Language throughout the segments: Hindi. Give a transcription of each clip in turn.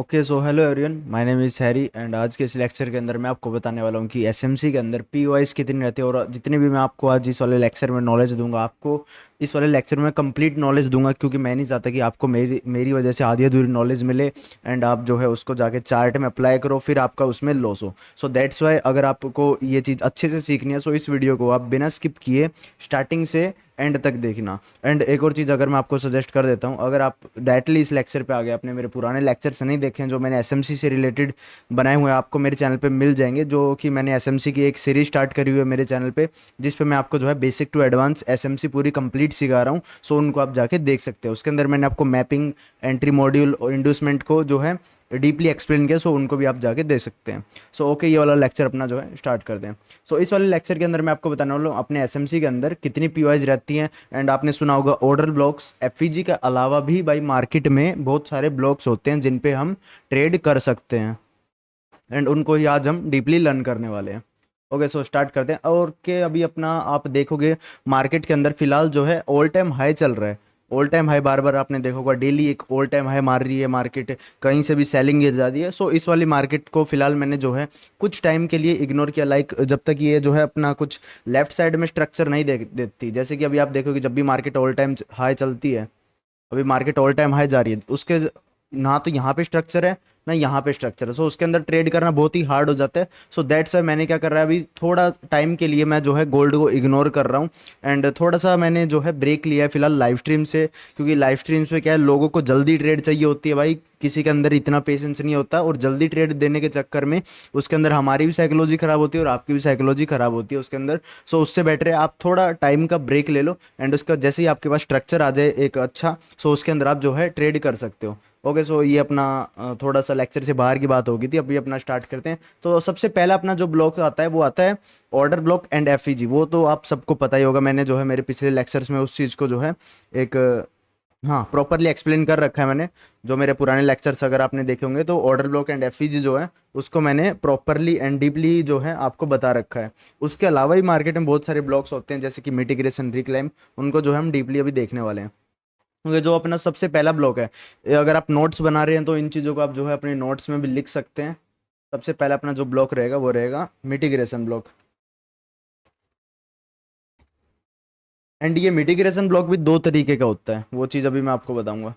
Okay so hello everyone, my name is Harry and आज के इस लेक्चर के अंदर मैं आपको बताने वाला हूँ कि एसएमसी के अंदर पी वाइज कितनी रहती है। और जितने भी मैं आपको आज इस वाले लेक्चर में नॉलेज दूंगा, आपको इस वाले लेक्चर में कंप्लीट नॉलेज दूंगा, क्योंकि मैं नहीं चाहता कि आपको मेरी मेरी वजह से आधी अधूरी नॉलेज मिले एंड आप जो है उसको जाके चार्ट में अप्लाई करो, फिर आपका उसमें लॉस हो। सो दैट्स वाई अगर आपको ये चीज़ अच्छे से सीखनी है, सो इस वीडियो को आप बिना स्किप किए स्टार्टिंग से एंड तक देखना। एंड एक और चीज़ अगर मैं आपको सजेस्ट कर देता हूँ, अगर आप डायरेक्टली इस लेक्चर पे आ गए, आपने मेरे पुराने लेक्चर से नहीं देखे हैं जो मैंने एसएमसी से रिलेटेड बनाए हुए हैं, आपको मेरे चैनल पे मिल जाएंगे। जो कि मैंने एसएमसी की एक सीरीज स्टार्ट करी हुई है मेरे चैनल पे, जिस पे मैं आपको जो है बेसिक टू एडवांस एसएमसी पूरी कंप्लीट सिखा रहा हूँ। सो उनको आप जाके देख सकते हो। उसके अंदर मैंने आपको मैपिंग, एंट्री मॉड्यूल और इंडूसमेंट को जो है डीपली एक्सप्लेन किया। सो उनको भी आप जाके दे सकते हैं। सो ओके, ये वाला लेक्चर अपना जो है स्टार्ट करते हैं। सो इस वाले लेक्चर के अंदर मैं आपको बताने वाला हूँ अपने एसएमसी के अंदर कितनी पीवाईज रहती हैं। एंड आपने सुना होगा ऑर्डर ब्लॉक्स, एफईजी के अलावा भी भाई मार्केट में बहुत सारे ब्लॉक्स होते हैं जिन पे हम ट्रेड कर सकते हैं, एंड उनको ही आज हम डीपली लर्न करने वाले हैं। ओके सो स्टार्ट करते हैं। और के अभी अपना आप देखोगे मार्केट के अंदर फिलहाल जो है ऑल टाइम हाई चल रहा है। ऑल टाइम हाई बार बार आपने देखा होगा, डेली एक ऑल टाइम हाई मार रही है मार्केट, कहीं से भी सेलिंग गिर जाती है। सो इस वाली मार्केट को फिलहाल मैंने जो है कुछ टाइम के लिए इग्नोर किया, लाइक जब तक ये जो है अपना कुछ लेफ्ट साइड में स्ट्रक्चर नहीं देती। जैसे कि अभी आप देखोगे जब भी मार्केट ऑल टाइम हाई चलती है, अभी मार्केट ऑल टाइम हाई जा रही है, उसके ना तो यहाँ पे स्ट्रक्चर है ना यहाँ पे स्ट्रक्चर है। सो उसके अंदर ट्रेड करना बहुत ही हार्ड हो जाता है। सो दैट्स वाई मैंने क्या कर रहा है, अभी थोड़ा टाइम के लिए मैं जो है गोल्ड को इग्नोर कर रहा हूँ। एंड थोड़ा सा मैंने जो है ब्रेक लिया है फिलहाल लाइव स्ट्रीम से, क्योंकि लाइव स्ट्रीम्स पे क्या है, लोगों को जल्दी ट्रेड चाहिए होती है भाई, किसी के अंदर इतना पेशेंस नहीं होता, और जल्दी ट्रेड देने के चक्कर में उसके अंदर हमारी भी साइकोलॉजी खराब होती है और आपकी भी साइकोलॉजी खराब होती है उसके अंदर। सो उससे बेटर है आप थोड़ा टाइम का ब्रेक ले लो, एंड उसका जैसे ही आपके पास स्ट्रक्चर आ जाए एक अच्छा, सो उसके अंदर आप जो है ट्रेड कर सकते हो। ओके सो ये अपना थोड़ा सा लेक्चर से बाहर की बात होगी थी, अभी अपना स्टार्ट करते हैं। तो सबसे पहला अपना जो ब्लॉक आता है वो आता है ऑर्डर ब्लॉक एंड एफईजी। वो तो आप सबको पता ही होगा, मैंने जो है मेरे पिछले लेक्चर्स में उस चीज़ को जो है एक हाँ प्रॉपरली एक्सप्लेन कर रखा है मैंने। जो मेरे पुराने लेक्चर्स अगर आपने देखे होंगे तो ऑर्डर ब्लॉक एंड एफईजी जो है उसको मैंने प्रॉपरली एंड डीपली जो है आपको बता रखा है। उसके अलावा ही मार्केट में बहुत सारे ब्लॉक्स होते हैं जैसे कि मिटिगेशन, रिक्लाइम, उनको जो है हम डीपली अभी देखने वाले हैं। क्योंकि जो अपना सबसे पहला ब्लॉक है, ये अगर आप नोट्स बना रहे हैं तो इन चीज़ों को आप जो है अपने नोट्स में भी लिख सकते हैं। सबसे पहला अपना जो ब्लॉक रहेगा वो रहेगा मिटिगेशन ब्लॉक। एंड ये मिटिगेशन ब्लॉक भी दो तरीके का होता है, वो चीज़ अभी मैं आपको बताऊंगा।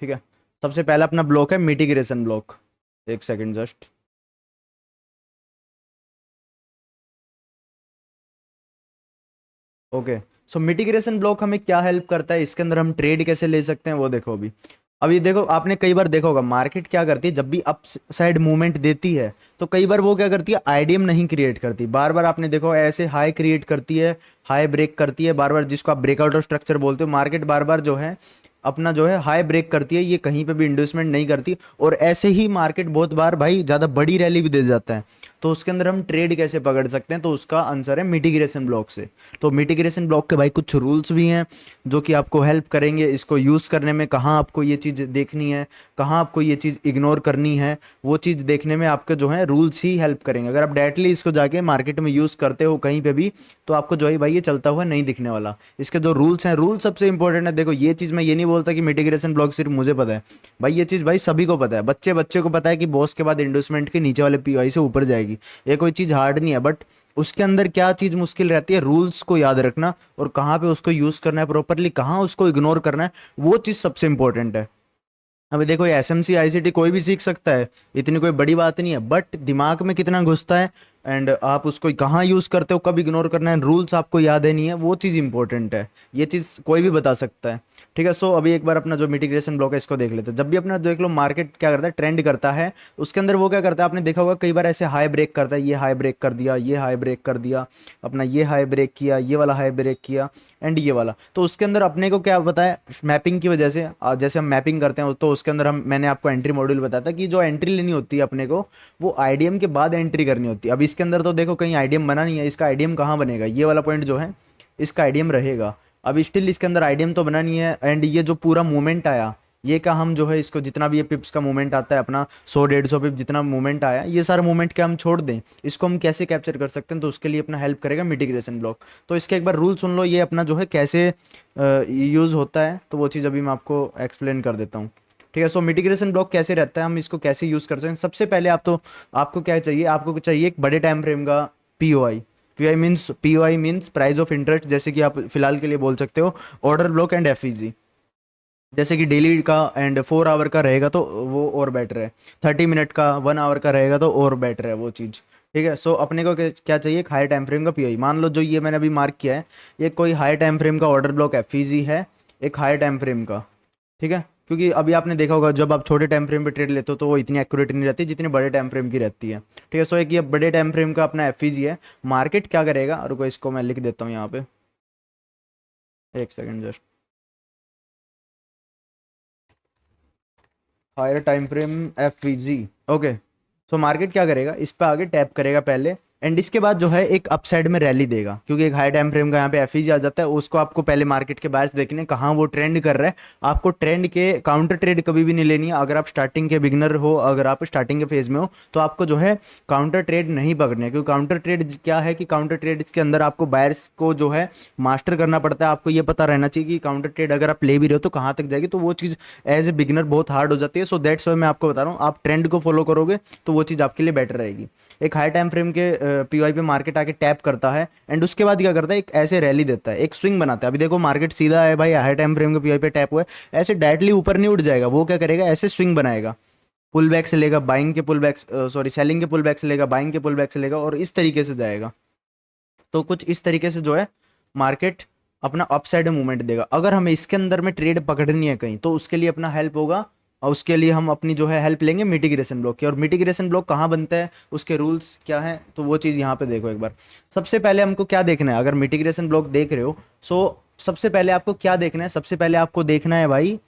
ठीक है, सबसे पहला अपना ब्लॉक है मिटिगेशन ब्लॉक। एक सेकंड जस्ट। ओके, सो मिटिगेशन ब्लॉक हमें क्या हेल्प करता है, इसके अंदर हम ट्रेड कैसे ले सकते हैं वो देखो। अभी देखो, आपने कई बार देखा होगा मार्केट क्या करती है, जब भी अप साइड मूवमेंट देती है तो कई बार वो क्या करती है, आईडीएम नहीं क्रिएट करती। बार बार आपने देखो ऐसे हाई क्रिएट करती है, हाई ब्रेक करती है बार बार, जिसको आप ब्रेकआउट ऑफ स्ट्रक्चर बोलते हो। मार्केट बार बार जो है अपना जो है हाई ब्रेक करती है, ये कहीं पे भी इंडस्टमेंट नहीं करती। और ऐसे ही मार्केट बहुत बार भाई ज़्यादा बड़ी रैली भी दे जाता है। तो उसके अंदर हम ट्रेड कैसे पकड़ सकते हैं, तो उसका आंसर है मिटिगेशन ब्लॉक से। तो मिटिगेशन ब्लॉक के भाई कुछ रूल्स भी हैं जो कि आपको हेल्प करेंगे इसको यूज़ करने में, कहाँ आपको ये चीज़ देखनी है, कहाँ आपको ये चीज़ इग्नोर करनी है, वो चीज़ देखने में आपके जो है रूल्स ही हेल्प करेंगे। अगर आप डायरेक्टली इसको जाके मार्केट में यूज़ करते हो कहीं पे भी, तो आपको जो है भाई ये चलता हुआ नहीं दिखने वाला। इसके जो रूल्स हैं, रूल सबसे इंपॉर्टेंट है। देखो ये चीज़ मैं ये नहीं बोलता कि मिटिगेशन ब्लॉक सिर्फ मुझे पता है भाई, ये चीज़ भाई सभी को पता है। बच्चे बच्चे को पता है कि बॉस के बाद इंडोसमेंट के नीचे वाले पीओआई से ऊपर जाएगी। ये कोई चीज़ हार्ड नहीं है, बट उसके अंदर क्या चीज़ मुश्किल रहती है, रूल्स को याद रखना और कहाँ पे उसको यूज़ करना है प्रॉपरली, कहाँ उसको इग्नोर करना है, वो चीज़ सबसे इंपॉर्टेंट है। अभी देखो एसएमसी आईसीटी कोई भी सीख सकता है, इतनी कोई बड़ी बात नहीं है, बट दिमाग में कितना घुसता है एंड आप उसको कहाँ यूज़ करते हो, कब इग्नोर करना है, रूल्स आपको याद है नहीं है, वो चीज़ इंपॉर्टेंट है। ये चीज़ कोई भी बता सकता है। ठीक है, सो अभी एक बार अपना जो मिटिगेशन ब्लॉक है इसको देख लेते हैं। जब भी अपना देख लो मार्केट क्या करता है, ट्रेंड करता है, उसके अंदर वो क्या करता है, आपने देखा होगा कई बार ऐसे हाई ब्रेक करता है, ये हाई ब्रेक कर दिया, ये हाई ब्रेक कर दिया, अपना ये हाई ब्रेक किया, ये वाला हाई ब्रेक किया, एंड ये वाला। तो उसके अंदर अपने को क्या बताया, मैपिंग की वजह से जैसे हम मैपिंग करते हैं तो उसके अंदर हम, मैंने आपको एंट्री मॉड्यूल बताया था कि जो एंट्री लेनी होती है अपने को, वो आईडीएम के बाद एंट्री करनी होती है। अब इसके अंदर तो देखो कहीं आईडीएम बना नहीं है, इसका आईडीएम कहाँ बनेगा, ये वाला पॉइंट जो है इसका आईडीएम रहेगा। अब स्टिल इसके अंदर आईडीएम तो बना नहीं है, एंड ये जो पूरा मूवमेंट आया, ये का हम जो है इसको जितना भी ये पिप्स का मूवमेंट आता है अपना 100 150 पिप जितना मूवमेंट आया, ये सारा मूवमेंट क्या हम छोड़ दें, इसको हम कैसे कैप्चर कर सकते हैं, तो उसके लिए अपना हेल्प करेगा मिटिगेशन ब्लॉक। तो इसके एक बार रूल सुन लो, ये अपना जो है कैसे यूज़ होता है, तो वो चीज़ अभी मैं आपको एक्सप्लेन कर देता हूँ। ठीक है। सो मिटिगेशन ब्लॉक कैसे रहता है, हम इसको कैसे यूज कर सकते हैं? सबसे पहले आपको क्या चाहिए, आपको चाहिए एक बड़े टाइम फ्रेम का POI. POI means price of interest, जैसे कि आप फिलहाल के लिए बोल सकते हो ऑर्डर ब्लॉक एंड एफईजी। जैसे कि डेली का एंड 4 आवर का रहेगा तो वो और बेटर है, 30 मिनट का 1 आवर का रहेगा तो और बेटर है वो चीज़। ठीक है। सो अपने को क्या चाहिए, एक हाई टाइम फ्रेम का पीओई। मान लो जो ये मैंने अभी मार्क किया है, ये कोई हाई टाइम फ्रेम का ऑर्डर ब्लॉक एफईजी है, एक हाई टाइम फ्रेम का। ठीक है। क्योंकि अभी आपने देखा होगा जब आप छोटे टाइम फ्रेम पे ट्रेड लेते हो तो वो इतनी एक्यूरेट नहीं रहती जितनी बड़े टाइम फ्रेम की रहती है। ठीक है। सो एक ये बड़े टाइम फ्रेम का अपना एफईजी है। मार्केट क्या करेगा, रुको इसको मैं लिख देता हूँ यहाँ पे, एक second just. Higher time frame FVG. Okay. So market क्या करेगा, इस पे आगे टैप करेगा पहले, एंड इसके बाद जो है एक अपसाइड में रैली देगा, क्योंकि एक हाई टाइम फ्रेम का यहाँ पे एफईजी आ जाता है। उसको आपको पहले मार्केट के बायर्स देखने कहाँ वो ट्रेंड कर रहा है। आपको ट्रेंड के काउंटर ट्रेड कभी भी नहीं लेनी है। अगर आप स्टार्टिंग के बिगनर हो, अगर आप स्टार्टिंग के फेज में हो, तो आपको जो है काउंटर ट्रेड नहीं पकड़ने, क्योंकि काउंटर ट्रेड क्या है कि काउंटर ट्रेड के अंदर आपको बायर्स को जो है मास्टर करना पड़ता है। आपको ये पता रहना चाहिए कि काउंटर ट्रेड अगर आप ले भी रहे हो तो कहाँ तक जाएगी, तो वो चीज़ एज ए बिगिनर बहुत हार्ड हो जाती है। सो दैट्स वाई मैं आपको बता रहा हूँ, आप ट्रेंड को फॉलो करोगे तो वो चीज़ आपके लिए बेटर रहेगी। एक हाई टाइम फ्रेम के पीवाई पे मार्केट आके टैप करता है, एंड उसके बाद क्या करता है, एक ऐसे रैली देता है, एक स्विंग बनाता है। अभी देखो मार्केट सीधा है भाई, हाई टाइम फ्रेम के पीवाई पे टैप हुआ है, ऐसे डायरेक्टली ऊपर नहीं उठ जाएगा, वो क्या करेगा, ऐसे स्विंग बनाएगा। पुल बैक से लेगा बाइंग के पुल बैक, सॉरी सेलिंग के पुल बैक से लेगा बाइंग के पुल बैक से लेगा, और इस तरीके से जाएगा। तो कुछ इस तरीके से जो है मार्केट अपना अपसाइड मूवमेंट देगा। अगर हमें इसके अंदर में ट्रेड पकड़नी है कहीं, तो उसके लिए अपना हेल्प होगा, और उसके लिए हम अपनी जो है हेल्प लेंगे मिटिगेशन ब्लॉक की। और मिटिगेशन ब्लॉक कहाँ बनता है, उसके रूल्स क्या हैं, तो वो चीज़ यहाँ पे देखो एक बार। सबसे पहले हमको क्या देखना है, अगर मिटिगेशन ब्लॉक देख रहे हो, सो सबसे पहले आपको क्या देखना है, सबसे पहले आपको देखना है भाई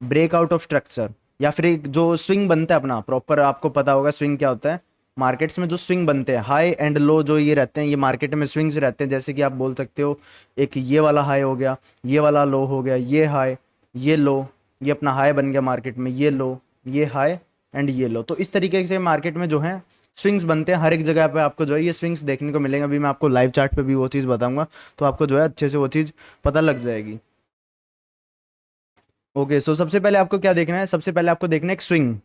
ब्रेकआउट ऑफ स्ट्रक्चर, या फिर एक जो स्विंग बनता है अपना प्रॉपर, आपको पता होगा स्विंग क्या होता है। मार्केट्स में जो स्विंग बनते हैं हाई एंड लो, जो ये रहते हैं, ये मार्केट में स्विंग्स रहते हैं। जैसे कि आप बोल सकते हो एक ये वाला हाई हो गया, ये वाला लो हो गया, ये हाई, ये लो, ये अपना हाई बन गया मार्केट में, ये लो, ये हाई एंड ये लो। तो इस तरीके से मार्केट में जो है स्विंग्स बनते हैं। हर एक जगह पे आपको जो है ये स्विंग्स देखने को मिलेंगे। अभी मैं आपको लाइव चार्ट पे भी वो चीज़ बताऊंगा, तो आपको जो है अच्छे से वो चीज़ पता लग जाएगी। ओके। सो सबसे पहले आपको क्या देखना है, सबसे पहले आपको देखना है एक स्विंग।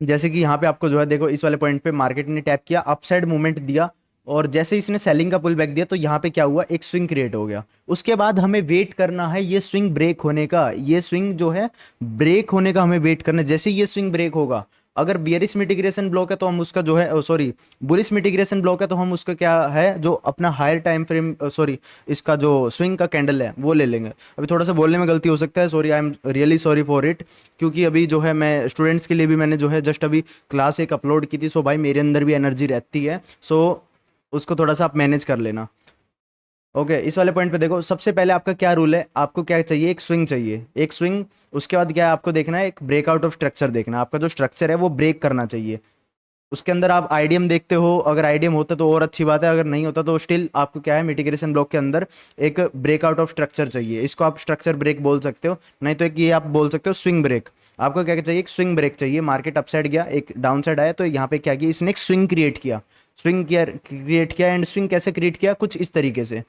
जैसे कि यहाँ पे आपको जो है देखो इस वाले पॉइंट पे मार्केट ने टैप किया, अपसाइड मूवमेंट दिया, और जैसे इसने सेलिंग का पुल बैक दिया, तो यहाँ पे क्या हुआ, एक स्विंग क्रिएट हो गया। उसके बाद हमें वेट करना है ये स्विंग ब्रेक होने का, ये स्विंग जो है ब्रेक होने का हमें वेट करना है। जैसे ये स्विंग ब्रेक होगा, अगर बियरिश मिटिगेशन ब्लॉक है तो हम उसका जो है, सॉरी बुलिश मिटिगेशन ब्लॉक है तो हम उसका क्या है, जो अपना हायर टाइम फ्रेम, सॉरी इसका जो स्विंग का कैंडल है वो ले लेंगे। अभी थोड़ा सा बोलने में गलती हो सकता है, sorry, I am really sorry for it. क्योंकि अभी जो है मैं स्टूडेंट्स के लिए भी मैंने जो है जस्ट अभी क्लास एक अपलोड की थी। सो भाई मेरे अंदर भी एनर्जी रहती है, सो उसको थोड़ा सा आप मैनेज कर लेना। ओके। इस वाले पॉइंट पे देखो, सबसे पहले आपका क्या रूल है, आपको क्या चाहिए, एक स्विंग चाहिए, एक स्विंग। उसके बाद क्या है, आपको देखना है एक ब्रेकआउट ऑफ स्ट्रक्चर देखना है। आपका जो स्ट्रक्चर है वो ब्रेक करना चाहिए। उसके अंदर आप आईडीएम देखते हो, अगर आईडीएम होता तो और अच्छी बात है, अगर नहीं होता तो स्टिल आपको क्या है, मिटिगेशन ब्लॉक के अंदर एक ब्रेकआउट ऑफ स्ट्रक्चर चाहिए। इसको आप स्ट्रक्चर ब्रेक बोल सकते हो, नहीं तो एक ये आप बोल सकते हो स्विंग ब्रेक। आपको क्या चाहिए, एक स्विंग ब्रेक चाहिए। मार्केट अपसाइड गया, एक डाउन साइड आया, तो यहाँ पे क्या किया इसने, एक स्विंग क्रिएट किया, स्विंग किया क्रिएट किया। एंड स्विंग कैसे क्रिएट किया, कुछ इस तरीके से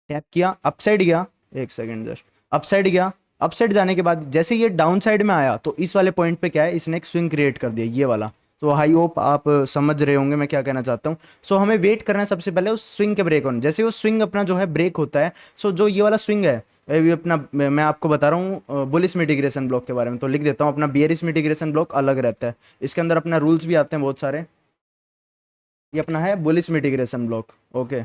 टैप किया, अपसाइड गया, एक सेकंड जस्ट, अपसाइड गया। अपसाइड जाने के बाद जैसे ये डाउन साइड में आया, तो इस वाले पॉइंट पे क्या है, इसने एक स्विंग क्रिएट कर दिया, ये वाला। तो आई होप आप समझ रहे होंगे मैं क्या कहना चाहता हूँ। सो हमें वेट करना है सबसे पहले उस स्विंग के ब्रेक होने। जैसे वो स्विंग अपना जो है ब्रेक होता है, सो जो ये वाला स्विंग है, ये अपना मैं आपको बता रहा हूँ बुलिश मिटिगेशन ब्लॉक के बारे में, तो लिख देता हूँ। अपना बियरिश मिटिगेशन ब्लॉक अलग रहता है, इसके अंदर अपना रूल्स भी आते हैं बहुत सारे। ये अपना है bullish mitigation block. Okay.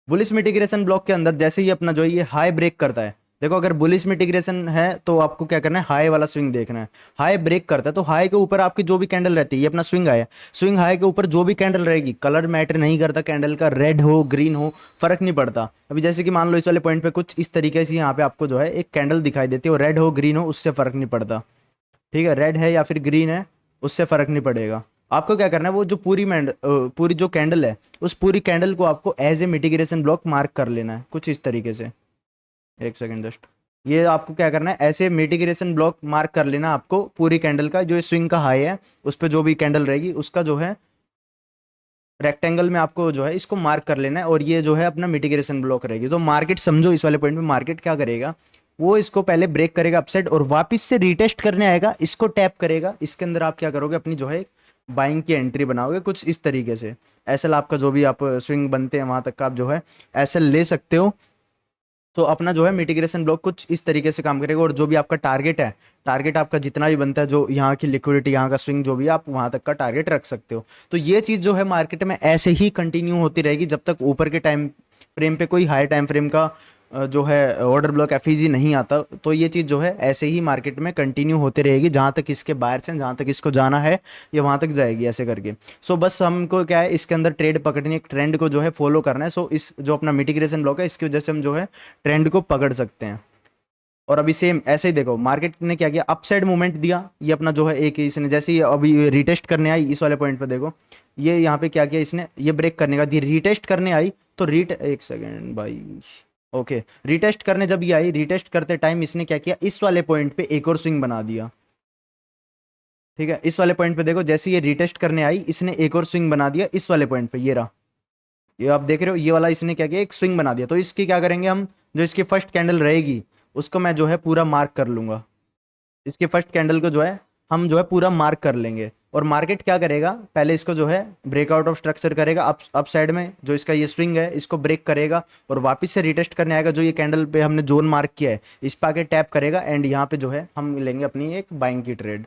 Bullish mitigation block के अंदर जैसे ही अपना जो है ये हाई ब्रेक करता है, देखो अगर बुलिश मिटिगेशन है तो आपको क्या करना है, हाई वाला स्विंग देखना है। हाई ब्रेक करता है तो हाई के ऊपर आपकी जो भी कैंडल रहती है, ये अपना स्विंग आया, स्विंग हाई के ऊपर जो भी कैंडल रहेगी, कलर मैटर नहीं करता कैंडल का, रेड हो ग्रीन हो फर्क नहीं पड़ता। अभी जैसे कि मान लो इस वाले पॉइंट पे कुछ इस तरीके से यहाँ पे आपको जो है एक कैंडल दिखाई देती है, रेड हो ग्रीन हो उससे फर्क नहीं पड़ता। ठीक है, रेड है या फिर ग्रीन है उससे फर्क नहीं पड़ेगा। आपको क्या करना है, वो जो पूरी जो कैंडल है, उस पूरी कैंडल को आपको as a mitigation block mark कर लेना है, कुछ इस तरीके से। एक सेकंड जस्ट, ये आपको क्या करना है, ऐसे मिटिगेशन ब्लॉक मार्क कर लेना आपको पूरी कैंडल का, जो स्विंग का हाई है उस पर जो भी कैंडल रहेगी उसका जो है रेक्टेंगल में आपको जो है इसको मार्क कर लेना है, और ये जो है अपना मिटिगेशन ब्लॉक रहेगी। तो मार्केट समझो इस वाले पॉइंट में मार्केट क्या करेगा, वो इसको पहले ब्रेक करेगा अपसाइड और वापस से रीटेस्ट करने आएगा, इसको टैप करेगा। इसके अंदर आप क्या करोगे, अपनी जो है बाइंग की एंट्री बनाओगे कुछ इस तरीके से। एसएल आपका जो भी आप स्विंग बनते हैं वहां तक का आप जो है एसएल ले सकते हो। तो अपना जो है मिटिगेशन ब्लॉक कुछ इस तरीके से काम करेगा। और जो भी आपका टारगेट है, टारगेट आपका जितना भी बनता है, जो यहाँ की लिक्विडिटी, यहाँ का स्विंग जो भी है, आप वहां तक का टारगेट रख सकते हो। तो ये चीज़ जो है मार्केट में ऐसे ही कंटिन्यू होती रहेगी जब तक ऊपर के टाइम फ्रेम पे कोई हाई टाइम फ्रेम का जो है ऑर्डर ब्लॉक एफईजी नहीं आता। तो ये चीज़ जो है ऐसे ही मार्केट में कंटिन्यू होती रहेगी जहाँ तक इसके बायर्स हैं, जहाँ तक इसको जाना है ये वहाँ तक जाएगी ऐसे करके। सो बस हमको क्या है, इसके अंदर ट्रेड पकड़नी है, एक ट्रेंड को जो है फॉलो करना है। सो इस जो अपना मिटिगेशन ब्लॉक है, इसकी वजह से हम जो है ट्रेंड को पकड़ सकते हैं। और अभी सेम ऐसे ही देखो मार्केट ने क्या किया, अपसाइड मूवमेंट दिया। ये अपना जो है एक इसने जैसे ही अभी रिटेस्ट करने आई इस वाले पॉइंट पे देखो, ये यहाँ पे क्या किया इसने, ये ब्रेक करने का दी, रिटेस्ट करने आई तो एक सेकेंड भाई, ओके, रिटेस्ट करने जब ये आई, रिटेस्ट करते टाइम इसने क्या किया, इस वाले पॉइंट पे एक और स्विंग बना दिया। ठीक है, इस वाले पॉइंट पे देखो, जैसे ये रिटेस्ट करने आई इसने एक और स्विंग बना दिया इस वाले पॉइंट पे, ये रहा, ये आप देख रहे हो, ये वाला इसने क्या किया, एक स्विंग बना दिया। तो इसकी क्या करेंगे हम, जो इसकी फर्स्ट कैंडल रहेगी उसको मैं जो है पूरा मार्क कर लूंगा। इसके फर्स्ट कैंडल को जो है हम जो है पूरा मार्क कर लेंगे। और मार्केट क्या करेगा, पहले इसको जो है ब्रेकआउट ऑफ स्ट्रक्चर करेगा अप साइड में, जो इसका ये स्विंग है इसको ब्रेक करेगा और वापस से रिटेस्ट करने आएगा। जो ये कैंडल पे हमने जोन मार्क किया है इस पे आके टैप करेगा एंड यहाँ पे जो है हम लेंगे अपनी एक बाइंग की ट्रेड।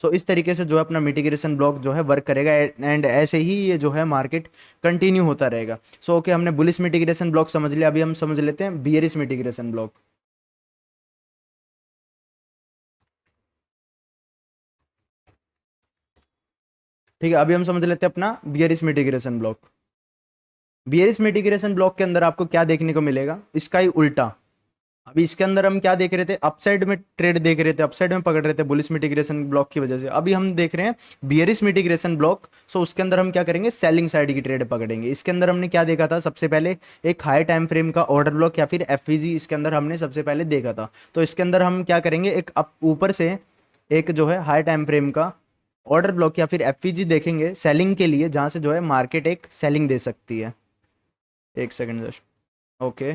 सो इस तरीके से जो है अपना मिटिगेशन ब्लॉक जो है वर्क करेगा एंड ऐसे ही ये जो है मार्केट कंटिन्यू होता रहेगा। सो ओके, हमने बुलिश मिटिगेशन ब्लॉक समझ लिया, अभी हम समझ लेते हैं बियरिश मिटिगेशन ब्लॉक। ठीक है, अभी हम समझ लेते हैं अपना bearish mitigation block. Bearish mitigation block के अंदर आपको क्या देखने को मिलेगा, इसका ही उल्टा। अभी इसके अंदर हम क्या देख रहे थे, अपसाइड में ट्रेड देख रहे थे, अपसाइड में पकड़ रहे थे बुलिश मिटिगेशन ब्लॉक की वजह से। अभी हम देख रहे हैं बियरिश मिटिगेशन ब्लॉक। सो उसके अंदर हम क्या करेंगे, सेलिंग साइड की ट्रेड पकड़ेंगे। इसके अंदर हमने क्या देखा था, सबसे पहले एक हाई टाइम फ्रेम का ऑर्डर ब्लॉक या फिर एफवीजी इसके अंदर हमने सबसे पहले देखा था। तो इसके अंदर हम क्या करेंगे, एक ऊपर से एक जो है हाई टाइम फ्रेम का ऑर्डर ब्लॉक या फिर एफवीजी देखेंगे सेलिंग के लिए, जहां से जो है मार्केट एक सेलिंग दे सकती है। एक सेकंड जस्ट, ओके,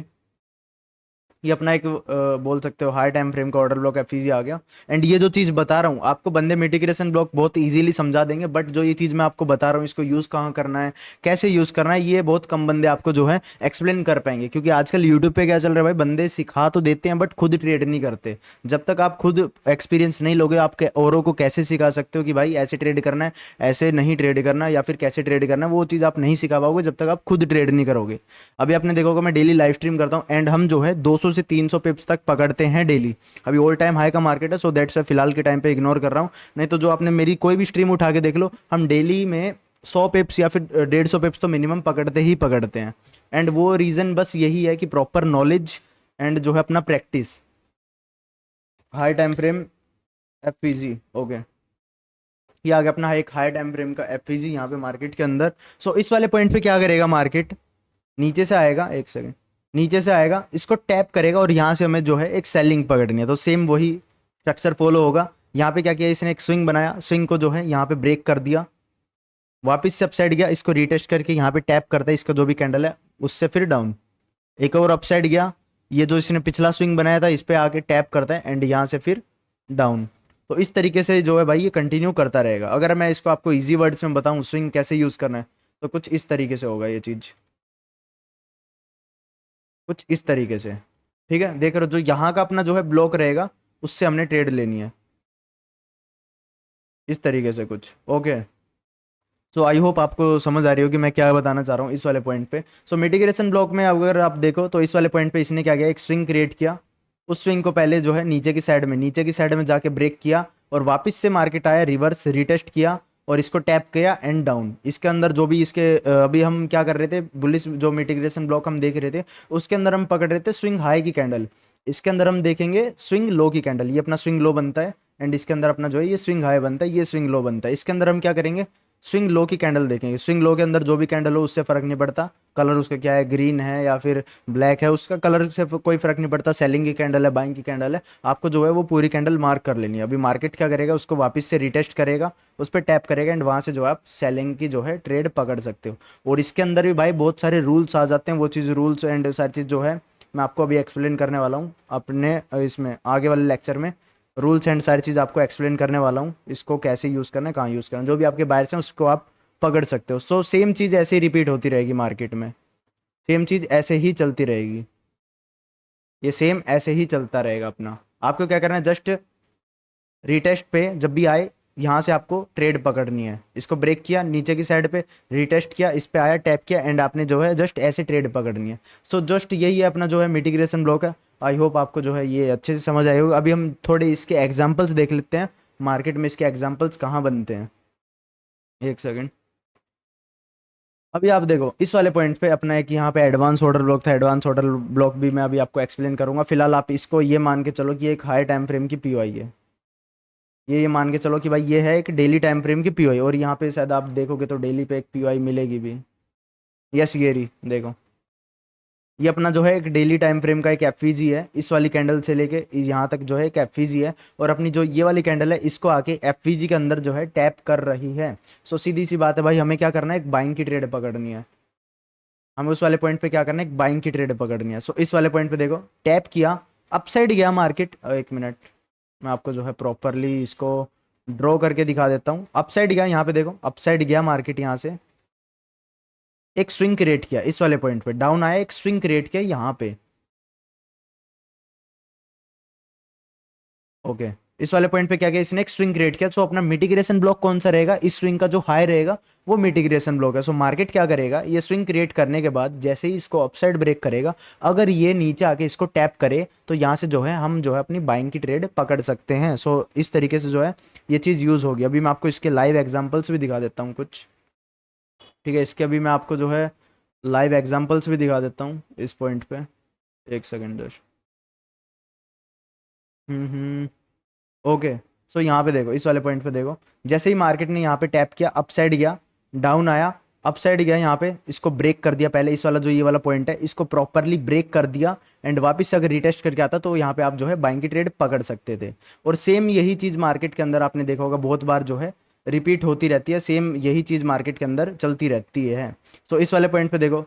ये अपना एक बोल सकते हो हाई टाइम फ्रेम का ऑर्डर ब्लॉक एफईजी आ गया। एंड ये जो चीज़ बता रहा हूँ आपको, बंदे मिटिगेशन ब्लॉक बहुत इजीली समझा देंगे, बट जो ये चीज़ मैं आपको बता रहा हूँ इसको यूज़ कहाँ करना है, कैसे यूज़ करना है, ये बहुत कम बंदे आपको जो है एक्सप्लेन कर पाएंगे। क्योंकि आजकल यूट्यूब पे क्या चल रहा है भाई, बंदे सिखा तो देते हैं बट खुद ट्रेड नहीं करते। जब तक आप खुद एक्सपीरियंस नहीं लोगे, आपके औरों को कैसे सिखा सकते हो कि भाई ऐसे ट्रेड करना है, ऐसे नहीं ट्रेड करना, या फिर कैसे ट्रेड करना है, वो चीज़ आप नहीं सिखा पाओगे जब तक आप खुद ट्रेड नहीं करोगे। अभी आपने देखा होगा मैं डेली लाइव स्ट्रीम करता हूँ एंड हम जो है 200 से 300 पिप्स तक पकड़ते हैं डेली। अभी ऑल टाइम हाई का मार्केट है, सो दैट्स फिलहाल के टाइम पे इग्नोर कर रहा हूँ। नहीं तो जो आपने मेरी कोई भी स्ट्रीम उठा के देख लो, हम डेली में 100 पिप्स या फिर 150 पिप्स तो मिनिमम पकड़ते ही पकड़ते हैं। एंड वो रीज़न बस यही है कि प्रॉपर नॉलेज एंड जो है अपना practice. High time frame FPG, okay, ये आ गया अपना एक हाई टाइम फ्रेम का एफपीजी यहाँ पे मार्केट के अंदर। सो इस वाले पॉइंट पे क्या करेगा मार्केट, नीचे से आएगा, एक सेकंड, नीचे से आएगा, इसको टैप करेगा और यहाँ से हमें जो है एक सेलिंग पकड़नी है। तो सेम वही स्ट्रक्चर फॉलो होगा। यहाँ पे क्या किया इसने, एक स्विंग बनाया, स्विंग को जो है यहाँ पे ब्रेक कर दिया, वापस से अपसाइड गया, इसको रिटेस्ट करके यहाँ पे टैप करता है, इसका जो भी कैंडल है उससे फिर डाउन, एक और अपसाइड गया, ये जो इसने पिछला स्विंग बनाया था इस पे आके टैप करता है एंड यहाँ से फिर डाउन। तो इस तरीके से जो है भाई ये कंटिन्यू करता रहेगा। अगर मैं इसको आपको ईजी वर्ड्स में बताऊँ स्विंग कैसे यूज़ करना है, तो कुछ इस तरीके से होगा ये चीज़, कुछ इस तरीके से। ठीक है, देख रहे हो जो यहाँ का अपना जो है ब्लॉक रहेगा उससे हमने ट्रेड लेनी है, इस तरीके से कुछ, ओके। सो आई होप आपको समझ आ रही हो कि मैं क्या बताना चाह रहा हूँ इस वाले पॉइंट पे। सो मिटिगेशन ब्लॉक में अगर आप देखो तो इस वाले पॉइंट पे इसने क्या किया, एक स्विंग क्रिएट किया, उस स्विंग को पहले जो है नीचे की साइड में जाके ब्रेक किया और वापस से मार्केट आया, रिवर्स रिटेस्ट किया और इसको टैप किया एंड डाउन। इसके अंदर जो भी इसके अभी हम क्या कर रहे थे, बुलिश जो मिटिगेशन ब्लॉक हम देख रहे थे उसके अंदर हम पकड़ रहे थे स्विंग हाई की कैंडल, इसके अंदर हम देखेंगे स्विंग लो की कैंडल, ये अपना स्विंग लो बनता है एंड इसके अंदर अपना जो है ये स्विंग हाई बनता है, ये स्विंग लो बनता है। इसके अंदर हम क्या करेंगे, स्विंग लो की कैंडल देखेंगे। स्विंग लो के अंदर जो भी कैंडल हो उससे फर्क नहीं पड़ता, कलर उसका क्या है, ग्रीन है या फिर ब्लैक है, उसका कलर से कोई फर्क नहीं पड़ता, सेलिंग की कैंडल है बाइंग की कैंडल है, आपको जो है वो पूरी कैंडल मार्क कर लेनी है। अभी मार्केट क्या करेगा, उसको वापस से रिटेस्ट करेगा, उस पर टैप करेगा एंड वहां से जो है आप सेलिंग की जो है ट्रेड पकड़ सकते हो। और इसके अंदर भी भाई बहुत सारे रूल्स आ जाते हैं, वो चीज़ रूल्स एंड सारी चीज़ जो है मैं आपको अभी एक्सप्लेन करने वाला हूँ अपने इसमें आगे वाले लेक्चर में। रूल्स एंड सारी चीज़ आपको एक्सप्लेन करने वाला हूँ, इसको कैसे यूज़ करना है, कहाँ यूज़ करना है, जो भी आपके बायर्स हैं उसको आप पकड़ सकते हो। सो सेम चीज़ ऐसे ही रिपीट होती रहेगी मार्केट में, सेम चीज़ ऐसे ही चलती रहेगी, ये सेम ऐसे ही चलता रहेगा अपना। आपको क्या करना है, जस्ट रीटेस्ट पे जब भी आए यहाँ से आपको ट्रेड पकड़नी है। इसको ब्रेक किया नीचे की साइड पे, रीटेस्ट किया, इस पे आया, टैप किया, एंड आपने जो है जस्ट ऐसे ट्रेड पकड़नी है। सो जस्ट यही है अपना जो है मिटिगेशन ब्लॉक है। आई होप आपको जो है ये अच्छे से समझ आए होगा। अभी हम थोड़े इसके एग्जाम्पल्स देख लेते हैं, मार्केट में इसके एग्जाम्पल्स कहाँ बनते हैं। एक सेकेंड। अभी आप देखो इस वाले पॉइंट पे अपना एक यहाँ पे एडवांस ऑर्डर ब्लॉक था, एडवांस ऑर्डर ब्लॉक भी मैं अभी आपको एक्सप्लेन करूंगा। फिलहाल आप इसको ये मान के चलो कि एक हाई टाइम फ्रेम की पीओआई है। ये मान के चलो कि भाई ये है एक डेली टाइम फ्रेम की पीओआई, और यहाँ पे शायद आप देखोगे तो डेली पे एक पीओआई मिलेगी भी। यस ये रही देखो, ये अपना जो है एक डेली टाइम फ्रेम का एक एफवीजी है। इस वाली कैंडल से लेके यहाँ तक जो है एक एफवीजी है, और अपनी जो ये वाली कैंडल है इसको आके एफवीजी के अंदर जो है टैप कर रही है। सो सीधी सी बात है भाई, हमें क्या करना है, एक बाइंग की ट्रेड पकड़नी है। हमें उस वाले पॉइंट पे क्या करना है, एक बाइंग की ट्रेड पकड़नी है। सो इस वाले पॉइंट पे देखो टैप किया, अपसाइड गया मार्केट। एक मिनट, मैं आपको जो है प्रॉपरली इसको ड्रॉ करके दिखा देता हूँ। अपसाइड गया, यहाँ पे देखो अपसाइड गया मार्केट, यहाँ से एक स्विंग क्रिएट किया, इस वाले पॉइंट पे डाउन आया, एक स्विंग क्रिएट किया यहाँ पे। ओके, इस वाले पॉइंट पे क्या किया इसने, एक स्विंग क्रिएट किया। सो अपना मिटिगेशन ब्लॉक कौन सा रहेगा, इस स्विंग का जो हाई रहेगा वो मिटिगेशन ब्लॉक है। सो मार्केट क्या करेगा, ये स्विंग क्रिएट करने के बाद जैसे ही इसको अपसाइड ब्रेक करेगा, अगर ये नीचे आके इसको टैप करे तो यहाँ से जो है हम जो है अपनी बाइंग की ट्रेड पकड़ सकते हैं। सो इस तरीके से जो है ये चीज़ यूज़ होगी। अभी मैं आपको इसके लाइव एग्जाम्पल्स भी दिखा देता हूँ कुछ, ठीक है। इसके अभी मैं आपको जो है लाइव एग्जाम्पल्स भी दिखा देता हूँ इस पॉइंट पे। एक सेकेंड दर्श। हम्म। ओके, सो यहाँ पे देखो, इस वाले पॉइंट पे देखो, जैसे ही मार्केट ने यहाँ पे टैप किया, अपसाइड गया, डाउन आया, अपसाइड गया, यहाँ पे इसको ब्रेक कर दिया। पहले इस वाला जो ये वाला पॉइंट है इसको प्रॉपरली ब्रेक कर दिया, एंड वापस से अगर रिटेस्ट करके आता तो यहाँ पे आप जो है बाइंग की ट्रेड पकड़ सकते थे। और सेम यही चीज़ मार्केट के अंदर आपने देखा होगा बहुत बार जो है रिपीट होती रहती है, सेम यही चीज़ मार्केट के अंदर चलती रहती है। सो इस वाले पॉइंट पे देखो,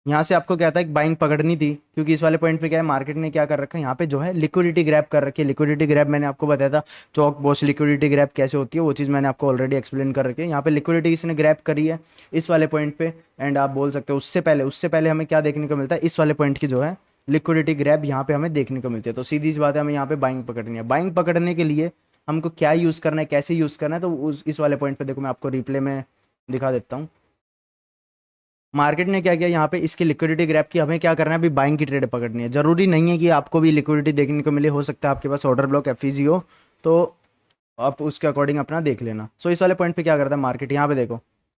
यहाँ से आपको क्या था, एक बाइंग पकड़नी थी, क्योंकि इस वाले पॉइंट पे क्या है, मार्केट ने क्या कर रखा है, यहाँ पे जो है लिक्विडिटी ग्रैब कर रखी है। लिक्विडिटी ग्रैब मैंने आपको बताया था, चौक बॉस लिक्विडिटी ग्रैब कैसे होती है, वो चीज़ मैंने आपको ऑलरेडी एक्सप्लेन कर रखी है। यहाँ पे लिक्विडिटी इसने ग्रैब करी है इस वाले पॉइंट पे, एंड आप बोल सकते हो उससे पहले हमें क्या देखने को मिलता है, इस वाले पॉइंट की जो है लिक्विडिटी ग्रैब यहाँ पे हमें देखने को मिलती है। तो सीधी सी बात है, हमें यहाँ पे बाइंग पकड़नी है। बाइंग पकड़ने के लिए हमको क्या यूज़ करना है, कैसे यूज़ करना है, तो उस इस वाले पॉइंट पे देखो, मैं आपको रिप्ले में दिखा देता हूँ। मार्केट ने क्या किया, यहाँ पे इसकी लिक्विडिटी ग्रैब की, हमें क्या करना है, अभी बाइंग की ट्रेड पकड़नी है। जरूरी नहीं है कि आपको भी लिक्विडिटी देखने को मिले, हो सकता है आपके पास ऑर्डर ब्लॉक एफईजी हो, तो आप उसके अकॉर्डिंग अपना देख लेना। सो इस वाले पॉइंट पे क्या करता है मार्केट, यहाँ पे देखो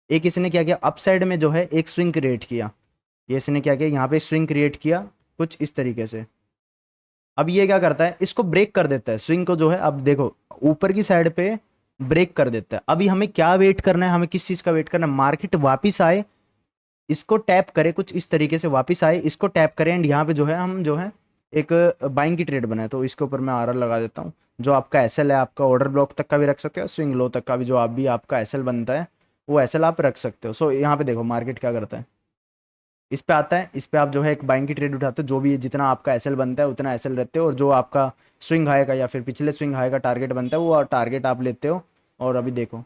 एक इसने क्या किया, अपसाइड में जो है एक स्विंग क्रिएट किया। ये इसने क्या किया, यहाँ पे स्विंग क्रिएट किया कुछ इस तरीके से। अब ये क्या करता है, इसको ब्रेक कर देता है स्विंग को, जो है अब देखो ऊपर की साइड पे ब्रेक कर देता है। अभी हमें क्या वेट करना है, हमें किस चीज का वेट करना है, मार्केट वापिस आए, इसको टैप करे कुछ इस तरीके से, वापस आए, इसको टैप करें, एंड यहाँ पे जो है हम जो है एक बाइंग की ट्रेड बनाए। तो इसके ऊपर मैं आरआर लगा देता हूँ। जो आपका एसएल है, आपका ऑर्डर ब्लॉक तक का भी रख सकते हो, स्विंग लो तक का भी, जो आप भी आपका एसएल बनता है वो एसएल आप रख सकते हो। सो यहाँ पे देखो मार्केट क्या करता है, इस पे आता है, इस पे आप जो है एक बाइंग की ट्रेड उठाते हो, जो भी जितना आपका एसएल बनता है उतना एसएल रहते हो, और जो आपका स्विंग हाई का या फिर पिछले स्विंग हाई का टारगेट बनता है वो टारगेट आप लेते हो। और अभी देखो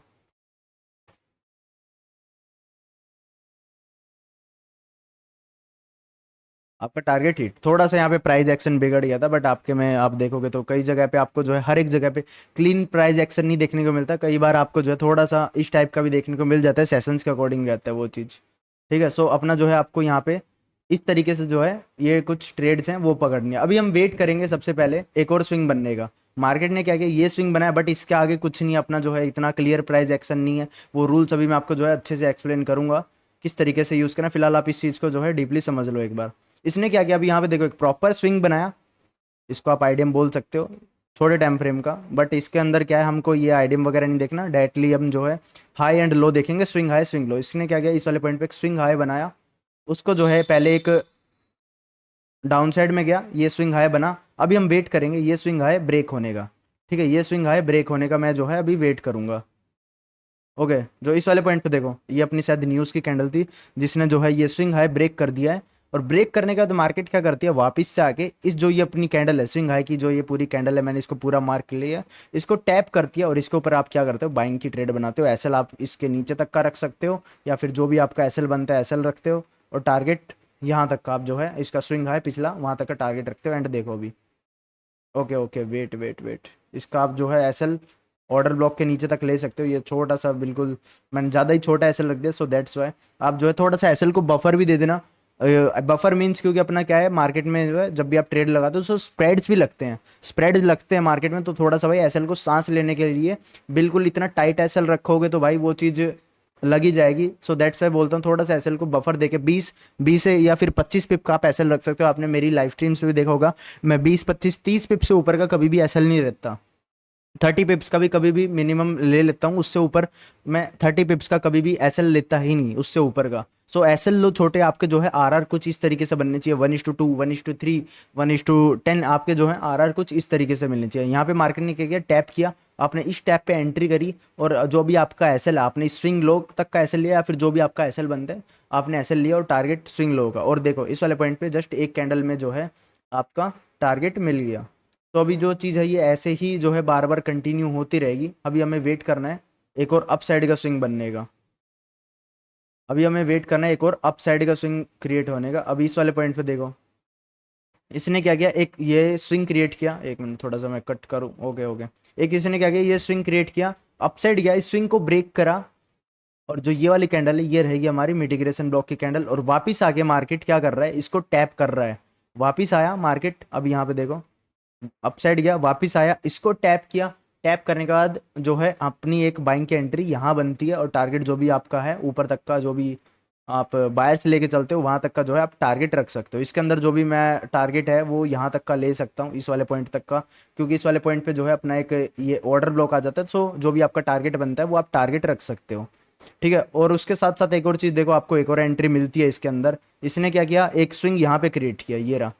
आपका टारगेट हिट, थोड़ा सा यहाँ पे प्राइस एक्शन बिगड़ गया था, बट आपके में आप देखोगे तो कई जगह पे आपको जो है हर एक जगह पे क्लीन प्राइस एक्शन नहीं देखने को मिलता। कई बार आपको जो है थोड़ा सा इस टाइप का भी देखने को मिल जाता है, सेशंस के अकॉर्डिंग रहता है वो चीज़, ठीक है। सो अपना जो है आपको यहाँ पे इस तरीके से जो है ये कुछ ट्रेड्स हैं वो पकड़नी है। अभी हम वेट करेंगे सबसे पहले एक और स्विंग बनने का। मार्केट ने क्या किया, ये स्विंग बनाया, बट इसके आगे कुछ नहीं, अपना जो है इतना क्लियर प्राइस एक्शन नहीं है। वो रूल्स अभी मैं आपको जो है अच्छे से एक्सप्लेन करूंगा किस तरीके से यूज़ करना। फिलहाल आप इस चीज़ को जो है डीपली समझ लो एक बार। इसने क्या किया, अभी यहाँ पे देखो एक प्रॉपर स्विंग बनाया, इसको आप आईडीएम बोल सकते हो, छोटे टाइम फ्रेम का, बट इसके अंदर क्या है, हमको ये आईडीएम वगैरह नहीं देखना, डायरेक्टली हम जो है हाई एंड लो देखेंगे, स्विंग हाई स्विंग लो। इसने क्या किया, इस वाले पॉइंट पे एक स्विंग हाई बनाया, उसको जो है पहले एक डाउन साइड में गया, ये स्विंग हाई बना। अभी हम वेट करेंगे ये स्विंग हाई ब्रेक होने का, ठीक है, ये स्विंग हाई ब्रेक होने का मैं जो है अभी वेट करूंगा। ओके, जो इस वाले पॉइंट पे देखो, ये अपनी शायद न्यूज़ की कैंडल थी जिसने जो है ये स्विंग हाई ब्रेक कर दिया है। और ब्रेक करने के बाद मार्केट क्या करती है, वापस से आके इस जो ये अपनी कैंडल है स्विंग हाई की, जो ये पूरी कैंडल है, मैंने इसको पूरा मार्क लिया, इसको टैप करती है और इसके ऊपर आप क्या करते हो, बाइंग की ट्रेड बनाते हो। एसएल आप इसके नीचे तक का रख सकते हो, या फिर जो भी आपका एसएल बनता है एसएल रखते हो, और टारगेट यहाँ तक का आप जो है इसका स्विंग हाई पिछला वहां तक का टारगेट रखते हो। एंड देखो अभी, okay okay, wait wait wait, इसका आप जो है एसएल ऑर्डर ब्लॉक के नीचे तक ले सकते हो। ये छोटा सा बिल्कुल, मैंने ज़्यादा ही छोटा एसएल रख दिया, सो दैट्स वाई आप जो है थोड़ा सा एसएल को बफर भी दे देना। बफर मीन्स क्योंकि अपना क्या है, मार्केट में जो है जब भी आप ट्रेड लगाते हो तो स्प्रेड्स भी लगते हैं, स्प्रेड्स लगते हैं मार्केट में, तो थोड़ा सा भाई एसएल को सांस लेने के लिए बिल्कुल इतना टाइट एसएल रखोगे तो भाई वो चीज़ लगी जाएगी। सो दैट्स वाई बोलता हूँ थोड़ा सा एसएल को बफर देके 20 से या फिर 25 पिप का आप एसएल रख सकते हो। आपने मेरी लाइव स्ट्रीम्स पे भी देखा होगा, मैं 20 25 30 पिप से ऊपर का कभी भी एसएल नहीं रहता। 30 पिप्स का भी कभी भी मिनिमम ले लेता हूँ, उससे ऊपर मैं 30 पिप्स का कभी भी एसएल लेता ही नहीं, उससे ऊपर का। सो एसएल लो छोटे आपके जो है आरआर कुछ इस तरीके से बनने चाहिए, 1:2, 1:3, 1:10 आपके जो है आरआर कुछ इस तरीके से मिलने चाहिए। यहाँ पे मार्केट ने क्या किया, टैप किया, आपने इस टैप पे एंट्री करी, और जो भी आपका एसएल है आपने स्विंग लो तक का एसएल लिया, या फिर जो भी आपका एसएल बनता है आपने एसएल लिया, और टारगेट स्विंग लो का। और देखो इस वाले पॉइंट पे जस्ट एक कैंडल में जो है आपका टारगेट मिल गया। तो अभी जो चीज़ है ये ऐसे ही जो है बार बार कंटिन्यू होती रहेगी। अभी हमें वेट करना है एक और अप साइड का स्विंग बनने का, अभी हमें वेट करना है एक और अप साइड का स्विंग क्रिएट होने का। अभी इस वाले पॉइंट पे देखो इसने क्या किया, एक ये स्विंग क्रिएट किया, एक मिनट थोड़ा सा मैं कट करूँ, ओके ओके। एक इसने क्या किया, ये स्विंग क्रिएट किया, अप साइड गया, इस स्विंग को ब्रेक करा, और जो ये वाली कैंडल है ये रहेगी हमारी मिटिगेशन ब्लॉक की कैंडल, और वापिस आके मार्केट क्या कर रहा है, इसको टैप कर रहा है। वापिस आया मार्केट, अब यहाँ पे देखो अपसाइड गया, वापिस आया, इसको टैप किया, टैप करने के बाद जो है अपनी एक बाइंग की एंट्री यहाँ बनती है, और टारगेट जो भी आपका है ऊपर तक का, जो भी आप बायर से लेके चलते हो वहाँ तक का जो है आप टारगेट रख सकते हो। इसके अंदर जो भी मैं टारगेट है वो यहाँ तक का ले सकता हूँ, इस वाले पॉइंट तक का, क्योंकि इस वाले पॉइंट पे जो है अपना एक ये ऑर्डर ब्लॉक आ जाता है। सो जो भी आपका टारगेट बनता है वो आप टारगेट रख सकते हो, ठीक है। और उसके साथ साथ एक और चीज़ देखो, आपको एक और एंट्री मिलती है इसके अंदर। इसने क्या किया, एक स्विंग यहाँ पे क्रिएट किया, ये रहा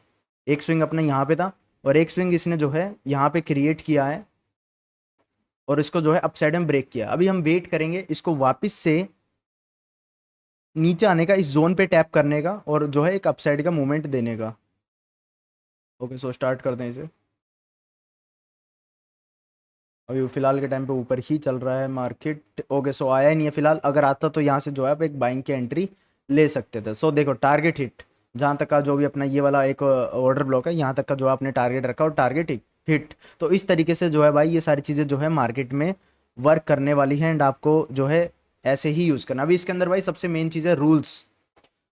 एक स्विंग अपना यहाँ पे था, और एक स्विंग इसने जो है यहाँ पे क्रिएट किया है, और इसको जो है अपसाइड में ब्रेक किया। अभी हम वेट करेंगे इसको वापस से नीचे आने का, इस जोन पे टैप करने का, और जो है एक अपसाइड का मूवमेंट देने का। ओके सो स्टार्ट करते हैं इसे। अभी फिलहाल के टाइम पे ऊपर ही चल रहा है मार्केट, ओके सो आया ही नहीं है फिलहाल। अगर आता तो यहाँ से जो है आप एक बाइंग की एंट्री ले सकते थे। सो देखो टारगेट हिट, जहाँ तक का जो भी अपना ये वाला एक ऑर्डर ब्लॉक है यहाँ तक का जो आपने टारगेट रखा, और टारगेट हिट। तो इस तरीके से जो है भाई ये सारी चीज़ें जो है मार्केट में वर्क करने वाली हैं, एंड आपको जो है ऐसे ही यूज़ करना। अभी इसके अंदर भाई सबसे मेन चीज़ है रूल्स।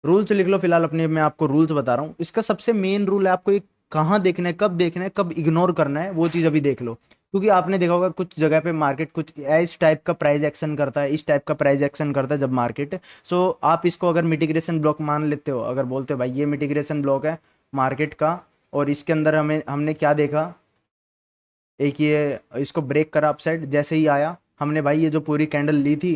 रूल्स लिख लो फिलहाल अपने, मैं आपको रूल्स बता रहा हूँ। इसका सबसे मेन रूल है, आपको एक कहाँ देखना है कब इग्नोर करना है, वो चीज़ अभी देख लो। क्योंकि आपने देखा होगा कुछ जगह पे मार्केट कुछ इस टाइप का प्राइस एक्शन करता है, इस टाइप का प्राइस एक्शन करता है जब मार्केट। सो आप इसको अगर मिटिगेशन ब्लॉक मान लेते हो, अगर बोलते हो भाई ये मिटिगेशन ब्लॉक है मार्केट का, और इसके अंदर हमने क्या देखा, एक ये इसको ब्रेक करा अपसाइड, जैसे ही आया हमने भाई ये जो पूरी कैंडल ली थी,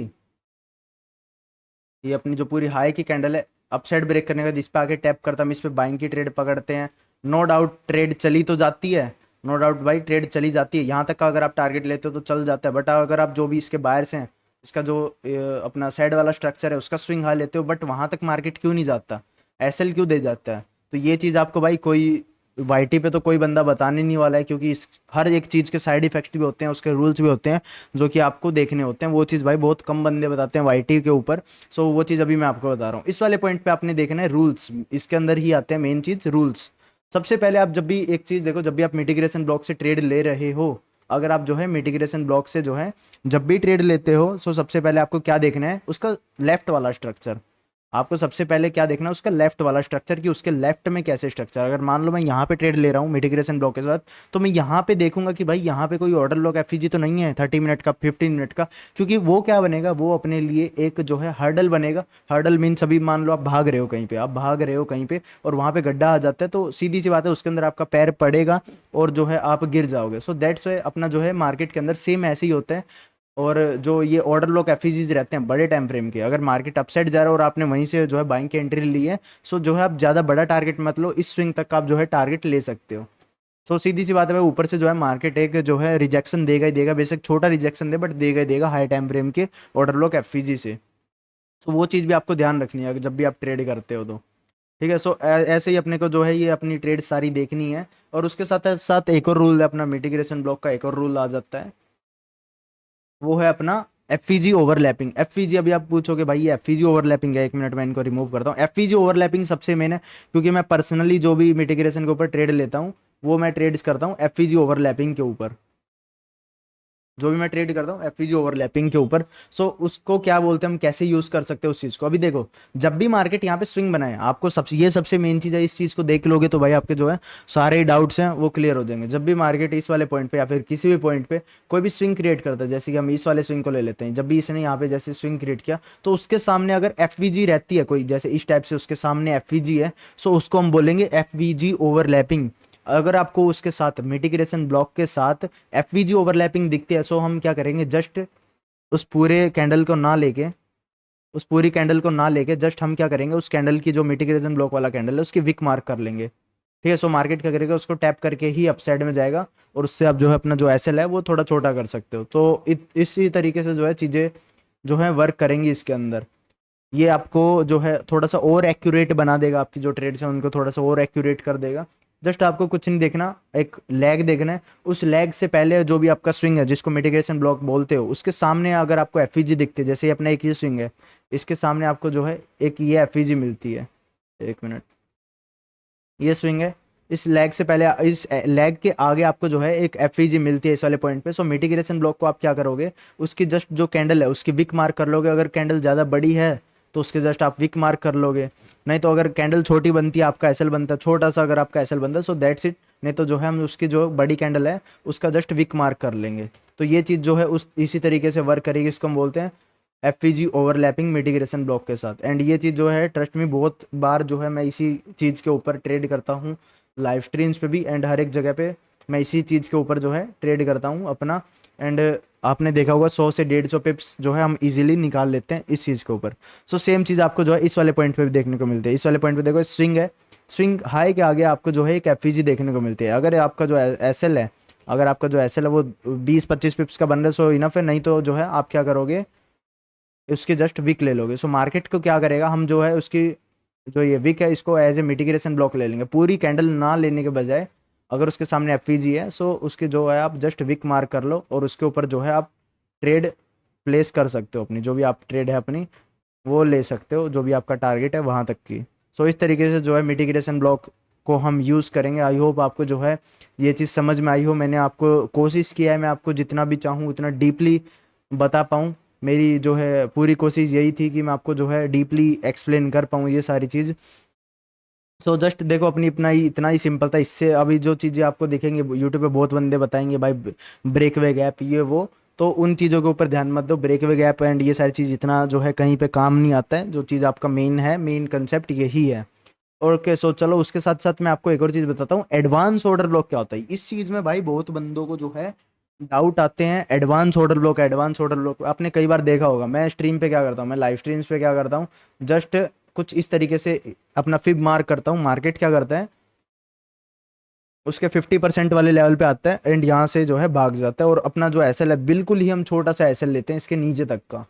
ये अपनी जो पूरी हाई की कैंडल है, अपसाइड ब्रेक करने का जिस पे आके टैप करता हम इस पे बाइंग की ट्रेड पकड़ते हैं। नो डाउट ट्रेड चली तो जाती है, नो डाउट भाई ट्रेड चली जाती है, यहाँ तक का अगर आप टारगेट लेते हो तो चल जाता है। बट अगर आप जो भी इसके बायर्स हैं, इसका जो अपना साइड वाला स्ट्रक्चर है उसका स्विंग हाई लेते हो, बट वहाँ तक मार्केट क्यों नहीं जाता, एसएल क्यों दे जाता है, तो ये चीज़ आपको भाई कोई वाईटी पे तो कोई बंदा बताने नहीं वाला है, क्योंकि इस हर एक चीज़ के साइड इफेक्ट भी होते हैं, उसके रूल्स भी होते हैं जो कि आपको देखने होते हैं। वो चीज़ भाई बहुत कम बंदे बताते हैं वाईटी के ऊपर। सो वो चीज़ अभी मैं आपको बता रहा हूँ। इस वाले पॉइंट पे आपने देखना है रूल्स, इसके अंदर ही आते हैं मेन चीज़ रूल्स। सबसे पहले आप जब भी एक चीज़ देखो, जब भी आप मिटिगेशन ब्लॉक से ट्रेड ले रहे हो, अगर आप जो है मिटिगेशन ब्लॉक से जो है जब भी ट्रेड लेते हो, सो सबसे पहले आपको क्या देखना है, उसका लेफ्ट वाला स्ट्रक्चर। आपको सबसे पहले क्या देखना है, उसका लेफ्ट वाला स्ट्रक्चर, कि उसके लेफ्ट में कैसे स्ट्रक्चर। अगर मान लो मैं यहाँ पे ट्रेड ले रहा हूँ मिटिगेशन ब्लॉक के साथ, तो मैं यहाँ पे देखूंगा कि भाई यहाँ पे कोई ऑर्डर ब्लॉक एफईजी तो नहीं है 30 मिनट का, 15 मिनट का, क्योंकि वो क्या बनेगा, वो अपने लिए एक जो है हर्डल बनेगा। हर्डल मीन्स अभी मान लो आप भाग रहे हो कहीं पे, आप भाग रहे हो कहीं पे और वहाँ पे गड्ढा आ जाता है, तो सीधी सी बात है उसके अंदर आपका पैर पड़ेगा और जो है आप गिर जाओगे। सो दैट्स वाई अपना जो है मार्केट के अंदर सेम ऐसे ही होता है। और जो ये ऑर्डर ब्लॉक एफईजीज रहते हैं बड़े टाइम फ्रेम के, अगर मार्केट अपसाइड जा रहा है और आपने वहीं से जो है बाइंग की एंट्री ली है, सो जो है आप ज़्यादा बड़ा टारगेट मत लो, इस स्विंग तक का आप जो है टारगेट ले सकते हो। सो सीधी सी बात है भाई, ऊपर से जो है मार्केट एक जो है रिजेक्शन देगा ही देगा, बेशक छोटा रिजेक्शन दे बट देगा ही देगा हाई टाइम फ्रेम के ऑर्डर ब्लॉक एफईजी से। तो वो चीज़ भी आपको ध्यान रखनी है जब भी आप ट्रेड करते हो तो। ठीक है। सो ऐसे ही अपने को जो है ये अपनी ट्रेड सारी देखनी है। और उसके साथ साथ एक और रूल है अपना, मिटिगेशन ब्लॉक का एक और रूल आ जाता है, वो है अपना एफईजी ओवरलैपिंग। एफईजी, अभी आप पूछोगे भाई ये एफईजी ओवरलैपिंग है, एक मिनट मैं इनको रिमूव करता हूँ। एफईजी ओवरलैपिंग सबसे मेन है, क्योंकि मैं पर्सनली जो भी मिटिगेशन के ऊपर ट्रेड लेता हूँ वो मैं ट्रेड्स करता हूँ एफईजी ओवरलैपिंग के ऊपर। जो भी मैं ट्रेड करता हूँ एफईजी ओवरलैपिंग के ऊपर। सो उसको क्या बोलते हैं, हम कैसे यूज कर सकते हैं उस चीज को। अभी देखो, जब भी मार्केट यहाँ पे स्विंग बनाए, आपको सबसे ये सबसे मेन चीज है, इस चीज को देख लोगे तो भाई आपके जो है सारे डाउट्स हैं वो क्लियर हो जाएंगे। जब भी मार्केट इस वाले पॉइंट पे या फिर किसी भी पॉइंट पे कोई भी स्विंग क्रिएट करता है, जैसे कि हम इस वाले स्विंग को ले लेते हैं, जब भी इसने यहाँ पे जैसे स्विंग क्रिएट किया तो उसके सामने अगर एफवीजी रहती है कोई, जैसे इस टाइप से उसके सामने एफवीजी है, सो उसको हम बोलेंगे एफवीजी ओवरलैपिंग। अगर आपको उसके साथ मिटिगेशन ब्लॉक के साथ एफवीजी ओवरलैपिंग दिखती है, सो हम क्या करेंगे, जस्ट उस पूरे कैंडल को ना लेके, उस पूरी कैंडल को ना लेके जस्ट हम क्या करेंगे, उस कैंडल की जो मिटिगेशन ब्लॉक वाला कैंडल है उसकी विक मार्क कर लेंगे। ठीक है। सो मार्केट क्या करेगा, उसको टैप करके ही अपसाइड में जाएगा, और उससे आप जो है अपना जो एसएल है वो थोड़ा छोटा कर सकते हो। तो इसी तरीके से जो है चीज़ें जो है वर्क करेंगी इसके अंदर। ये आपको जो है थोड़ा सा और एक्यूरेट बना देगा, आपकी जो ट्रेड्स हैं उनको थोड़ा सा और एक्यूरेट कर देगा। जस्ट आपको कुछ नहीं देखना, एक लैग देखना है। उस लैग से पहले जो भी आपका स्विंग है जिसको मिटिगेशन ब्लॉक बोलते हो, उसके सामने अगर आपको एफईजी दिखती है, जैसे अपना एक ही स्विंग है, इसके सामने आपको जो है एक ये एफईजी मिलती है, एक मिनट, ये स्विंग है, इस लैग से पहले, इस लैग के आगे आपको जो है एक एफईजी मिलती है इस वाले पॉइंट पे। सो मिटिगेशन ब्लॉक को आप क्या करोगे, उसकी जस्ट जो कैंडल है उसकी विक मार्क कर लोगे। अगर कैंडल ज़्यादा बड़ी है तो उसके जस्ट आप विक मार्क कर लोगे। नहीं तो अगर कैंडल छोटी बनती है, आपका एसएल बनता है छोटा सा, अगर आपका एसएल बनता है, सो दैट्स इट। नहीं तो जो है हम उसकी जो बड़ी कैंडल है उसका जस्ट विक मार्क कर लेंगे। तो ये चीज़ जो है उस इसी तरीके से वर्क करेगी। इसको हम बोलते हैं एफईजी ओवरलैपिंग मिटिगेशन ब्लॉक के साथ। एंड ये चीज़ जो है ट्रस्ट में बहुत बार जो है मैं इसी चीज़ के ऊपर ट्रेड करता हूँ, लाइव स्ट्रीम्स पे भी एंड हर एक जगह पे मैं इसी चीज़ के ऊपर जो है ट्रेड करता हूँ अपना। एंड आपने देखा होगा 100 से 150 पिप्स जो है हम इजीली निकाल लेते हैं इस चीज़ के ऊपर। सो सेम चीज़ आपको जो है इस वाले पॉइंट पे भी देखने को मिलती है। इस वाले पॉइंट पे देखो स्विंग है, स्विंग हाई के आगे आपको जो है एक एफईजी देखने को मिलती है। अगर आपका जो एसएल है, अगर आपका जो एसएल है वो 20-25 पिप्स का बन रहा है, सो इनफ है। नहीं तो जो है आप क्या करोगे, उसके जस्ट विक ले लोगे। सो मार्केट को क्या करेगा, हम जो है उसकी जो ये विक है इसको एज ए मिटिगेशन ब्लॉक ले लेंगे, पूरी कैंडल ना लेने के बजाय। अगर उसके सामने एफईजी है, सो उसके जो है आप जस्ट विक मार्क कर लो, और उसके ऊपर जो है आप ट्रेड प्लेस कर सकते हो, अपनी जो भी आप ट्रेड है अपनी वो ले सकते हो, जो भी आपका टारगेट है वहां तक की। सो इस तरीके से जो है मिटिगेशन ब्लॉक को हम यूज़ करेंगे। आई होप आपको जो है ये चीज़ समझ में आई हो। मैंने आपको कोशिश किया है, मैं आपको जितना भी चाहूँ उतना डीपली बता पाऊँ। मेरी जो है पूरी कोशिश यही थी कि मैं आपको जो है डीपली एक्सप्लेन कर पाऊँ ये सारी चीज़। सो जस्ट देखो, अपनी इतना ही इतना ही सिंपल था। इससे अभी जो चीज़ें आपको दिखेंगे यूट्यूब पे बहुत बंदे बताएंगे भाई ब्रेकवे गैप ये वो, तो उन चीज़ों के ऊपर ध्यान मत दो। ब्रेकवे गैप एंड ये सारी चीज़ इतना जो है कहीं पे काम नहीं आता है। जो चीज़ आपका मेन है, मेन कंसेप्ट यही है। ओके। सो चलो उसके साथ साथ मैं आपको एक और चीज़ बताता हूँ, एडवांस ऑर्डर ब्लॉक क्या होता है। इस चीज़ में भाई बहुत बंदों को जो है डाउट आते हैं। Advance order block, advance order block आपने कई बार देखा होगा। मैं स्ट्रीम पे क्या करता हूँ, मैं लाइव स्ट्रीम्स पे क्या करता हूँ, जस्ट कुछ इस तरीके से अपना फिब मार्क करता हूँ। मार्केट क्या करता है, उसके 50% वाले लेवल पे आता है एंड यहाँ से जो है भाग जाता है, और अपना जो एसएल है बिल्कुल ही हम छोटा सा एसएल लेते हैं इसके नीचे तक का।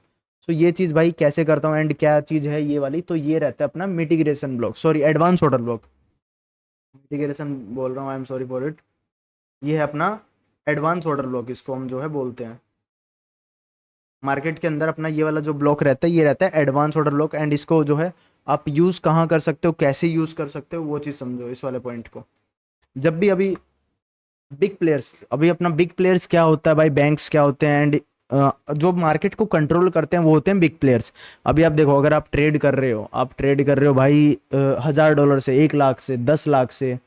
तो ये चीज़ भाई कैसे करता हूँ एंड क्या चीज़ है ये वाली, तो ये रहता है अपना mitigation block, sorry advance order block. Mitigation बोल रहा हूँ, I am sorry for it. ये है अपना एडवांस ऑर्डर ब्लॉक, इसको हम जो है बोलते हैं मार्केट के अंदर। अपना ये वाला जो ब्लॉक रहता है ये रहता है एडवांस ऑर्डर ब्लॉक। एंड इसको जो है आप यूज़ कहाँ कर सकते हो, कैसे यूज़ कर सकते हो, वो चीज़ समझो इस वाले पॉइंट को। जब भी अभी बिग प्लेयर्स, अभी अपना बिग प्लेयर्स क्या होता है भाई, बैंक्स क्या होते हैं एंड जो मार्केट को कंट्रोल करते हैं वो होते हैं बिग प्लेयर्स। अभी आप देखो, अगर आप ट्रेड कर रहे हो, आप ट्रेड कर रहे हो भाई $1000 से, 1 लाख से, 10 लाख से,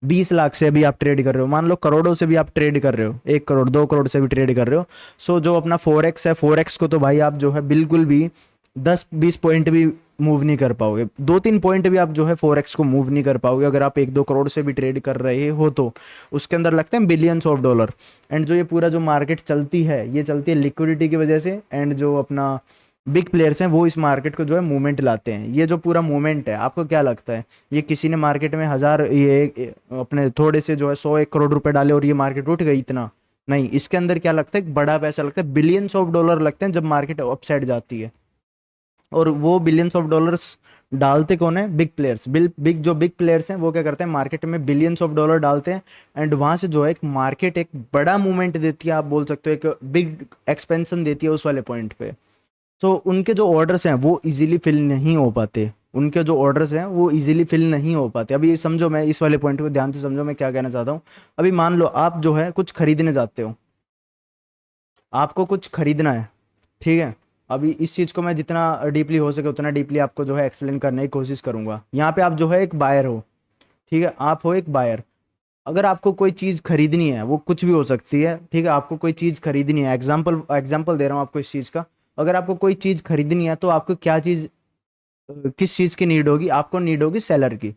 20 लाख से अभी आप ट्रेड कर रहे हो, मान लो करोड़ों से भी आप ट्रेड कर रहे हो, 1 करोड़ 2 करोड़ से भी ट्रेड कर रहे हो। सो जो अपना फोरेक्स है, फोरेक्स को तो भाई आप जो है बिल्कुल भी 10-20 पॉइंट भी मूव नहीं कर पाओगे। 2-3 पॉइंट भी आप जो है फोरेक्स को मूव नहीं कर पाओगे, अगर आप 1-2 करोड़ से भी ट्रेड कर रहे हो तो। उसके अंदर लगते हैं बिलियंस ऑफ डॉलर। एंड जो ये पूरा जो मार्केट चलती है, ये चलती है लिक्विडिटी की वजह से। एंड जो अपना बिग प्लेयर्स हैं वो इस मार्केट को जो है मूवमेंट लाते हैं। ये जो पूरा मूवमेंट है, आपको क्या लगता है, ये किसी ने मार्केट में हजार ये अपने थोड़े से जो है 100-1 करोड़ रुपए डाले और ये मार्केट उठ गई इतना? नहीं, इसके अंदर क्या लगता है, एक बड़ा पैसा लगता है, बिलियंस ऑफ डॉलर लगते हैं जब मार्केट अपसाइड जाती है। और वो बिलियंस ऑफ डॉलर्स डालते कौन है? Big players. बिग जो बिग प्लेयर्स हैं वो क्या करते हैं, मार्केट में बिलियंस ऑफ डॉलर डालते हैं, एंड वहां से जो है एक मार्केट एक बड़ा मूवमेंट देती है, आप बोल सकते हो एक बिग एक्सपेंशन देती है उस वाले पॉइंट पे। तो उनके जो ऑर्डर्स हैं वो इजीली फिल नहीं हो पाते, उनके जो ऑर्डर्स हैं वो इजीली फिल नहीं हो पाते। अभी समझो, मैं इस वाले पॉइंट को ध्यान से समझो मैं क्या कहना चाहता हूँ। अभी मान लो आप जो है कुछ खरीदने जाते हो, आपको कुछ खरीदना है, ठीक है। अभी इस चीज़ को मैं जितना डीपली हो सके उतना डीपली आपको जो है एक्सप्लेन करने की कोशिश करूंगा। यहाँ पे आप जो है एक बायर हो, ठीक है, आप हो एक बायर। अगर आपको कोई चीज़ खरीदनी है, वो कुछ भी हो सकती है, ठीक है, आपको कोई चीज़ खरीदनी है, एग्जाम्पल एग्जाम्पल दे रहा हूँ आपको इस चीज़ का। अगर आपको कोई चीज़ खरीदनी है तो आपको क्या चीज़, किस चीज़ की नीड होगी? आपको नीड होगी सेलर की।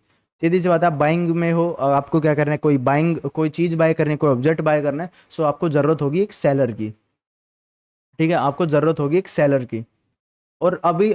सीधी सी बात है, आप बाइंग में हो और आपको क्या करना है, कोई बाइंग, कोई चीज़ बाय करनी है, कोई ऑब्जेक्ट बाय करना है, सो आपको ज़रूरत होगी एक सेलर की, ठीक है, आपको ज़रूरत होगी एक सेलर की। और अभी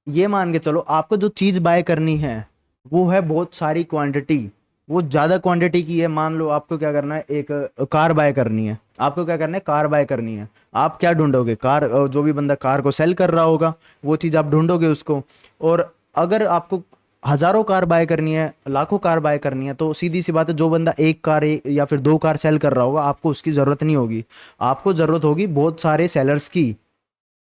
ये मान के चलो, आपको जो चीज़ बाय करनी है वो है बहुत सारी क्वांटिटी, वो ज़्यादा क्वांटिटी की है। मान लो आपको क्या करना है, एक कार बाय करनी है, आपको क्या करना है, कार बाय करनी है। आप क्या ढूंढोगे? कार, जो भी बंदा कार को सेल कर रहा होगा वो चीज़ आप ढूंढोगे उसको। और अगर आपको हजारों कार बाय करनी है, लाखों कार बाय करनी है, तो सीधी सी बात है, जो बंदा एक कार, या फिर दो कार सेल कर रहा होगा, आपको उसकी ज़रूरत नहीं होगी, आपको ज़रूरत होगी बहुत सारे सेलर्स की।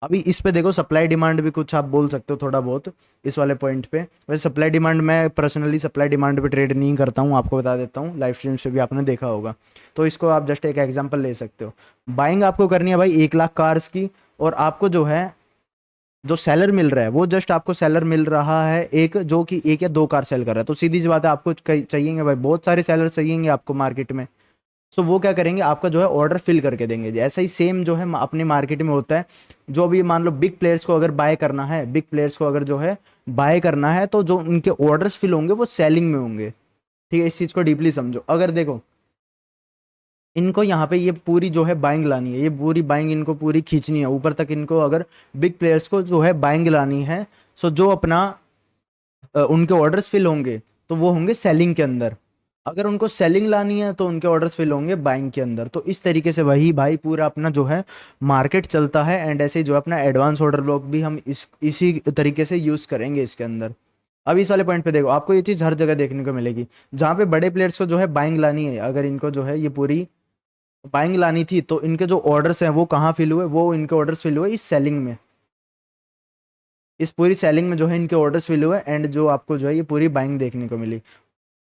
अभी इस पे देखो, सप्लाई डिमांड भी कुछ आप बोल सकते हो थोड़ा बहुत इस वाले पॉइंट पे। वैसे सप्लाई डिमांड, मैं पर्सनली सप्लाई डिमांड पे ट्रेड नहीं करता हूँ, आपको बता देता हूँ, लाइव स्ट्रीम्स पे भी आपने देखा होगा। तो इसको आप जस्ट एक एग्जांपल ले सकते हो। बाइंग आपको करनी है भाई 1 लाख कार्स की, और आपको जो है जो सेलर मिल रहा है वो जस्ट आपको सेलर मिल रहा है एक, जो कि एक या दो कार सेल कर रहा है। तो सीधी सी बात है, आपको चाहिए भाई बहुत सारे सेलर चाहिए आपको मार्केट में। सो वो क्या करेंगे, आपका जो है ऑर्डर फिल करके देंगे। ऐसा ही सेम जो है अपने मार्केट में होता है। जो भी मान लो बिग प्लेयर्स को अगर बाय करना है, बिग प्लेयर्स को अगर जो है बाय करना है, तो जो उनके ऑर्डर्स फिल होंगे वो सेलिंग में होंगे, ठीक है। इस चीज को डीपली समझो। अगर देखो, इनको यहाँ पे ये पूरी जो है बाइंग लानी है, ये पूरी बाइंग इनको पूरी खींचनी है ऊपर तक, इनको अगर बिग प्लेयर्स को जो है बाइंग लानी है, सो जो अपना उनके ऑर्डर्स फिल होंगे तो वो होंगे सेलिंग के अंदर। अगर उनको सेलिंग लानी है तो उनके ऑर्डर्स फिल होंगे बाइंग के अंदर। तो इस तरीके से वही भाई पूरा अपना जो है मार्केट चलता है। एंड ऐसे ही जो है अपना एडवांस ऑर्डर ब्लॉक भी हम इसी तरीके से यूज करेंगे इसके अंदर। अब इस वाले पॉइंट पे देखो, आपको ये चीज हर जगह देखने को मिलेगी, जहाँ पे बड़े प्लेयर्स को जो है बाइंग लानी है, अगर इनको जो है ये पूरी बाइंग लानी थी, तो इनके जो ऑर्डर्स हैं वो कहाँ फिल हुए, वो इनके ऑर्डर्स फिल हुए इस सेलिंग में। इस पूरी सेलिंग में जो है इनके ऑर्डर्स फिल हुए, एंड जो आपको जो है ये पूरी बाइंग देखने को मिली।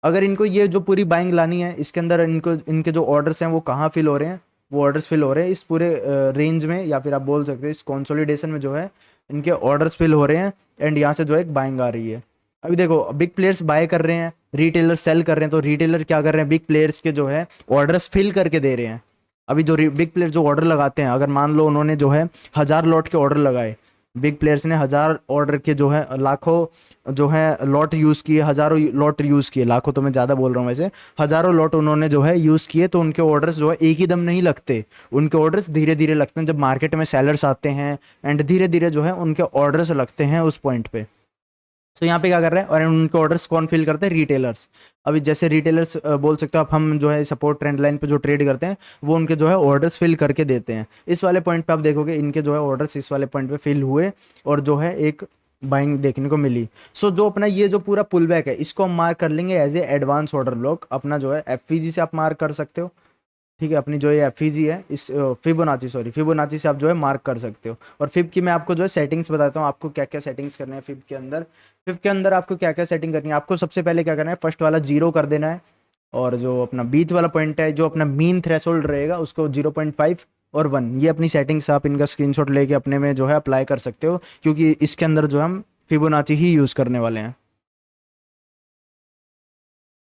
अगर इनको ये जो पूरी बाइंग लानी है, इसके अंदर इनको इनके जो ऑर्डर्स हैं वो कहाँ फिल हो रहे हैं, वो ऑर्डर्स फिल हो रहे हैं इस पूरे रेंज में, या फिर आप बोल सकते हो इस कंसोलिडेशन में जो है इनके ऑर्डर्स फिल हो रहे हैं, एंड यहाँ से जो है एक बाइंग आ रही है। अभी देखो, बिग प्लेयर्स बाय कर रहे हैं, रिटेलर सेल कर रहे हैं, तो रिटेलर क्या कर रहे हैं, बिग प्लेयर्स के जो है ऑर्डर्स फिल करके दे रहे हैं। अभी जो बिग प्लेयर जो ऑर्डर लगाते हैं, अगर मान लो उन्होंने जो है 1,000 लॉट के ऑर्डर लगाए, बिग प्लेयर्स ने 1,000 ऑर्डर के जो है लाखों जो है लॉट यूज़ किए, हज़ारों लॉट यूज़ किए, लाखों तो मैं ज़्यादा बोल रहा हूँ वैसे, हज़ारों लॉट उन्होंने जो है यूज़ किए, तो उनके ऑर्डर्स जो है एक ही दम नहीं लगते, उनके ऑर्डर्स धीरे धीरे लगते हैं जब मार्केट में सेलर्स आते हैं, एंड धीरे धीरे जो है उनके ऑर्डर्स लगते हैं उस पॉइंट पे। तो यहाँ पे क्या कर रहे हैं, और उनके ऑर्डर्स कौन फिल करते हैं, रिटेलर्स। अभी जैसे रिटेलर्स बोल सकते हो आप, हम जो है सपोर्ट ट्रेंड लाइन पे जो ट्रेड करते हैं वो उनके जो है ऑर्डर्स फिल करके देते हैं। इस वाले पॉइंट पे आप देखोगे इनके जो है ऑर्डर्स इस वाले पॉइंट पे फिल हुए, और जो है एक बाइंग देखने को मिली। सो जो अपना ये जो पूरा पुल बैक है, इसको हम मार्क कर लेंगे as a advance order block. अपना जो है एफवीजी से आप मार्क कर सकते हो, ठीक है। अपनी जो ये एफईजी है, इस फिबोनाची, सॉरी फिबोनाची से आप जो है मार्क कर सकते हो। और फिब की मैं आपको जो है सेटिंग्स बताता हूँ, आपको क्या क्या सेटिंग्स करने हैं फिब के अंदर। फिब के अंदर आपको क्या क्या सेटिंग करनी है, आपको सबसे पहले क्या करना है, फर्स्ट वाला 0 कर देना है, और जो अपना बीच वाला पॉइंट है, जो अपना मीन थ्रेशोल्ड रहेगा, उसको 0.5 और 1, ये अपनी सेटिंग्स आप इनका स्क्रीनशॉट लेके अपने में जो है अप्लाई कर सकते हो, क्योंकि इसके अंदर जो हम फिबोनाची ही यूज़ करने वाले हैं।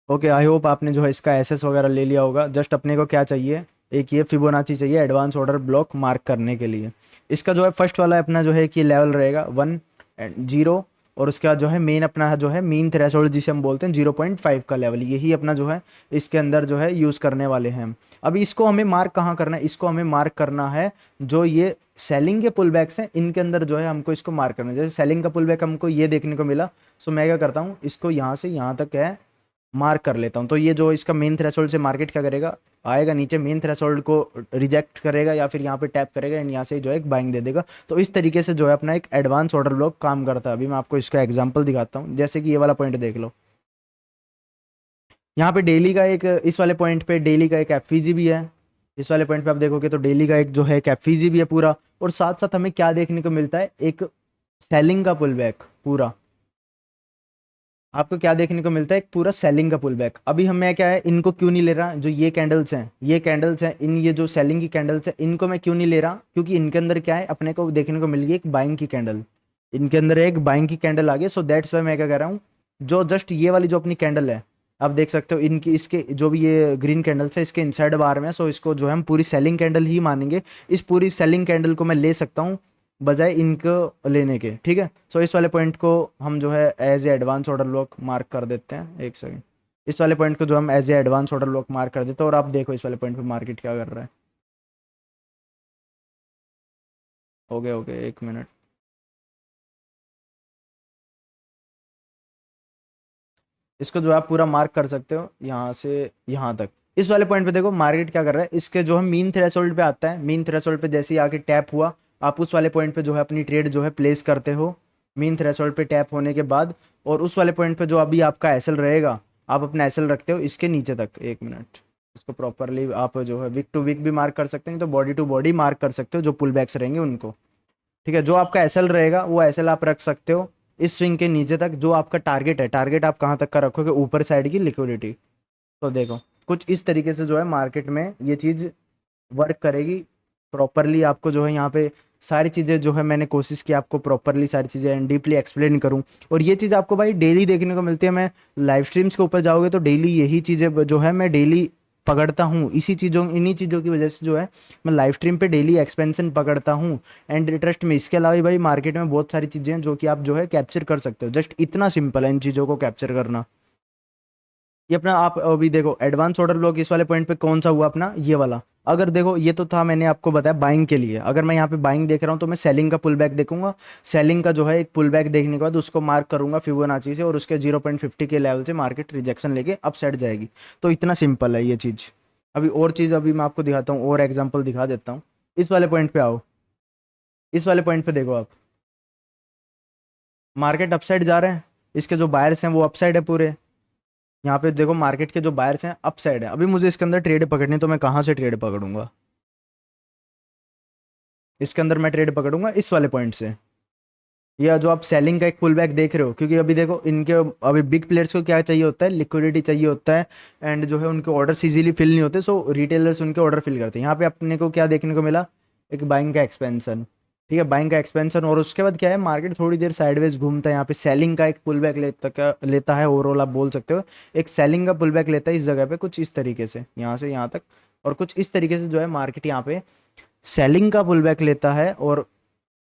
ओके, आई होप आपने जो है इसका एसएस वगैरह ले लिया होगा। जस्ट अपने को क्या चाहिए, एक ये फिबोनाची चाहिए एडवांस ऑर्डर ब्लॉक मार्क करने के लिए। इसका जो है फर्स्ट वाला अपना जो है कि लेवल रहेगा 1 एंड 0, और उसके बाद जो है मेन अपना जो है मीन थ्रेशोल्ड जिसे हम बोलते हैं 0.5 का लेवल, यही अपना जो है इसके अंदर जो है यूज़ करने वाले हैं हम। अभी इसको हमें मार्क कहाँ करना है, इसको हमें मार्क करना है जो ये सेलिंग के पुल बैक्स हैं इनके अंदर जो है हमको इसको मार्क करना है। जैसे सेलिंग का पुल बैक हमको ये देखने को मिला, सो मैं क्या करता हूँ, इसको यहाँ से यहाँ तक है मार्क कर लेता हूँ, तो ये जो इसका मेन थ्रेशोल्ड से मार्केट क्या करेगा, आएगा नीचे, मेन थ्रेशोल्ड को रिजेक्ट करेगा या फिर यहाँ पे टैप करेगा एंड यहाँ से जो है एक बाइंग दे देगा। तो इस तरीके से जो है अपना एक एडवांस ऑर्डर ब्लॉक काम करता है। अभी मैं आपको इसका एग्जांपल दिखाता हूँ, जैसे कि ये वाला पॉइंट देख लो। यहाँ पे डेली का एक, इस वाले पॉइंट पे डेली का एक एफवीजी भी है। इस वाले पॉइंट पे आप देखोगे तो डेली का एक जो है एक एफवीजी भी है पूरा। और साथ साथ हमें क्या देखने को मिलता है, एक सेलिंग का पुल बैक पूरा। आपको क्या देखने को मिलता है, एक पूरा सेलिंग का पुल बैक। अभी हमें क्या है, इनको क्यों नहीं ले रहा, जो ये कैंडल्स हैं, ये कैंडल्स हैं, इन ये जो सेलिंग की कैंडल्स हैं, इनको मैं क्यों नहीं ले रहा, क्योंकि इनके अंदर क्या है, अपने को देखने को मिल गई एक बाइंग की कैंडल। इनके अंदर एक बाइंग की कैंडल आ गई। सो दैट्स वाई मैं क्या कह रहा हूँ, जो जस्ट ये वाली जो अपनी कैंडल है, आप देख सकते हो इनकी, इसके जो भी ये ग्रीन कैंडल्स है, इसके इनसाइड बार में है। सो इसको जो है हम पूरी सेलिंग कैंडल ही मानेंगे। इस पूरी सेलिंग कैंडल को मैं ले सकता हूँ बजाय इनको लेने के, ठीक है। सो इस वाले पॉइंट को हम जो है as a advance order block mark कर देते हैं। एक सेकंड, इस वाले पॉइंट को जो हम as a advance order block mark कर देते हैं। और आप देखो इस वाले पॉइंट पे मार्केट क्या कर रहा है। हो गया 1 मिनट। इसको जो है आप पूरा मार्क कर सकते हो यहाँ से यहाँ तक। इस वाले पॉइंट पे देखो मार्केट क्या कर रहा है, इसके जो है मीन थ्रेशोल्ड पे आता है। मीन थ्रेशोल्ड पे जैसे ही आके टैप हुआ, आप उस वाले पॉइंट पे जो है अपनी ट्रेड जो है प्लेस करते हो मीन थ्रेशोल्ड पे टैप होने के बाद। और उस वाले पॉइंट पे जो अभी आपका एसएल रहेगा, आप अपना एसएल रखते हो इसके नीचे तक। 1 मिनट, इसको प्रॉपरली आप जो है वीक टू वीक भी मार्क कर सकते हैं, तो बॉडी टू बॉडी मार्क कर सकते हो जो पुल बैक्स रहेंगे उनको। ठीक है, जो आपका एसएल रहेगा वो एसएल आप रख सकते हो इस स्विंग के नीचे तक। जो आपका टारगेट है, टारगेट आप कहाँ तक का रखोगे, ऊपर साइड की लिक्विडिटी। तो देखो कुछ इस तरीके से जो है मार्केट में ये चीज़ वर्क करेगी प्रॉपरली। आपको जो है यहाँ पे सारी चीज़ें जो है मैंने कोशिश की आपको प्रॉपरली सारी चीज़ें डीपली एक्सप्लेन करूँ। और ये चीज़ आपको भाई डेली देखने को मिलती है। मैं लाइव स्ट्रीम्स के ऊपर जाओगे तो डेली यही चीज़ें जो है मैं डेली पकड़ता हूँ। इसी चीज़ों, इन्हीं चीज़ों की वजह से जो है मैं लाइव स्ट्रीम पे डेली एक्सपेंशन पकड़ता हूँ। एंड ट्रस्ट में, इसके अलावा भी भाई मार्केट में बहुत सारी चीज़ें हैं जो कि आप जो है कैप्चर कर सकते हो। जस्ट इतना सिंपल है इन चीज़ों को कैप्चर करना। ये अपना आप अभी देखो एडवांस ऑर्डर ब्लॉक इस वाले पॉइंट पे कौन सा हुआ अपना, ये वाला। अगर देखो ये तो था, मैंने आपको बताया बाइंग के लिए। अगर मैं यहाँ पे बाइंग देख रहा हूँ तो मैं सेलिंग का पुल बैक देखूंगा। सेलिंग का जो है एक पुल बैक देखने के बाद उसको मार्क करूंगा फिबोनाची से, और उसके 0.50 के लेवल से मार्केट रिजेक्शन लेके अप साइड जाएगी। तो इतना सिंपल है ये चीज़। अभी और चीज़ अभी मैं आपको दिखाता हूँ, और एग्जाम्पल दिखा देता हूँ। इस वाले पॉइंट पे आओ, इस वाले पॉइंट पे देखो आप, मार्केट अपसाइड जा रहे हैं, इसके जो बायर्स हैं वो अपसाइड है पूरे। यहाँ पे देखो मार्केट के जो बायर्स हैं अप साइड है। अभी मुझे इसके अंदर ट्रेड पकड़नी है, तो मैं कहाँ से ट्रेड पकड़ूंगा, इसके अंदर मैं ट्रेड पकड़ूंगा इस वाले पॉइंट से। या जो आप सेलिंग का एक पुल बैक देख रहे हो, क्योंकि अभी देखो इनके, अभी बिग प्लेयर्स को क्या चाहिए होता है, लिक्विडिटी चाहिए होता है। एंड जो है उनके ऑर्डर्स इजीली फिल नहीं होते, सो रिटेलर्स उनके ऑर्डर फिल करते हैं। यहाँ पे अपने को क्या देखने को मिला, एक बाइंग का एक्सपेंशन। ठीक है, बाइंग का एक्सपेंशन। और उसके बाद क्या है, मार्केट थोड़ी देर साइडवेज घूमता है। यहाँ पे सेलिंग का एक पुल बैक लेता है ओवरऑल, आप बोल सकते हो एक सेलिंग का पुल बैक लेता है इस जगह पे, कुछ इस तरीके से यहाँ से यहाँ तक। और कुछ इस तरीके से जो है मार्केट यहाँ पे सेलिंग का पुल बैक लेता है। और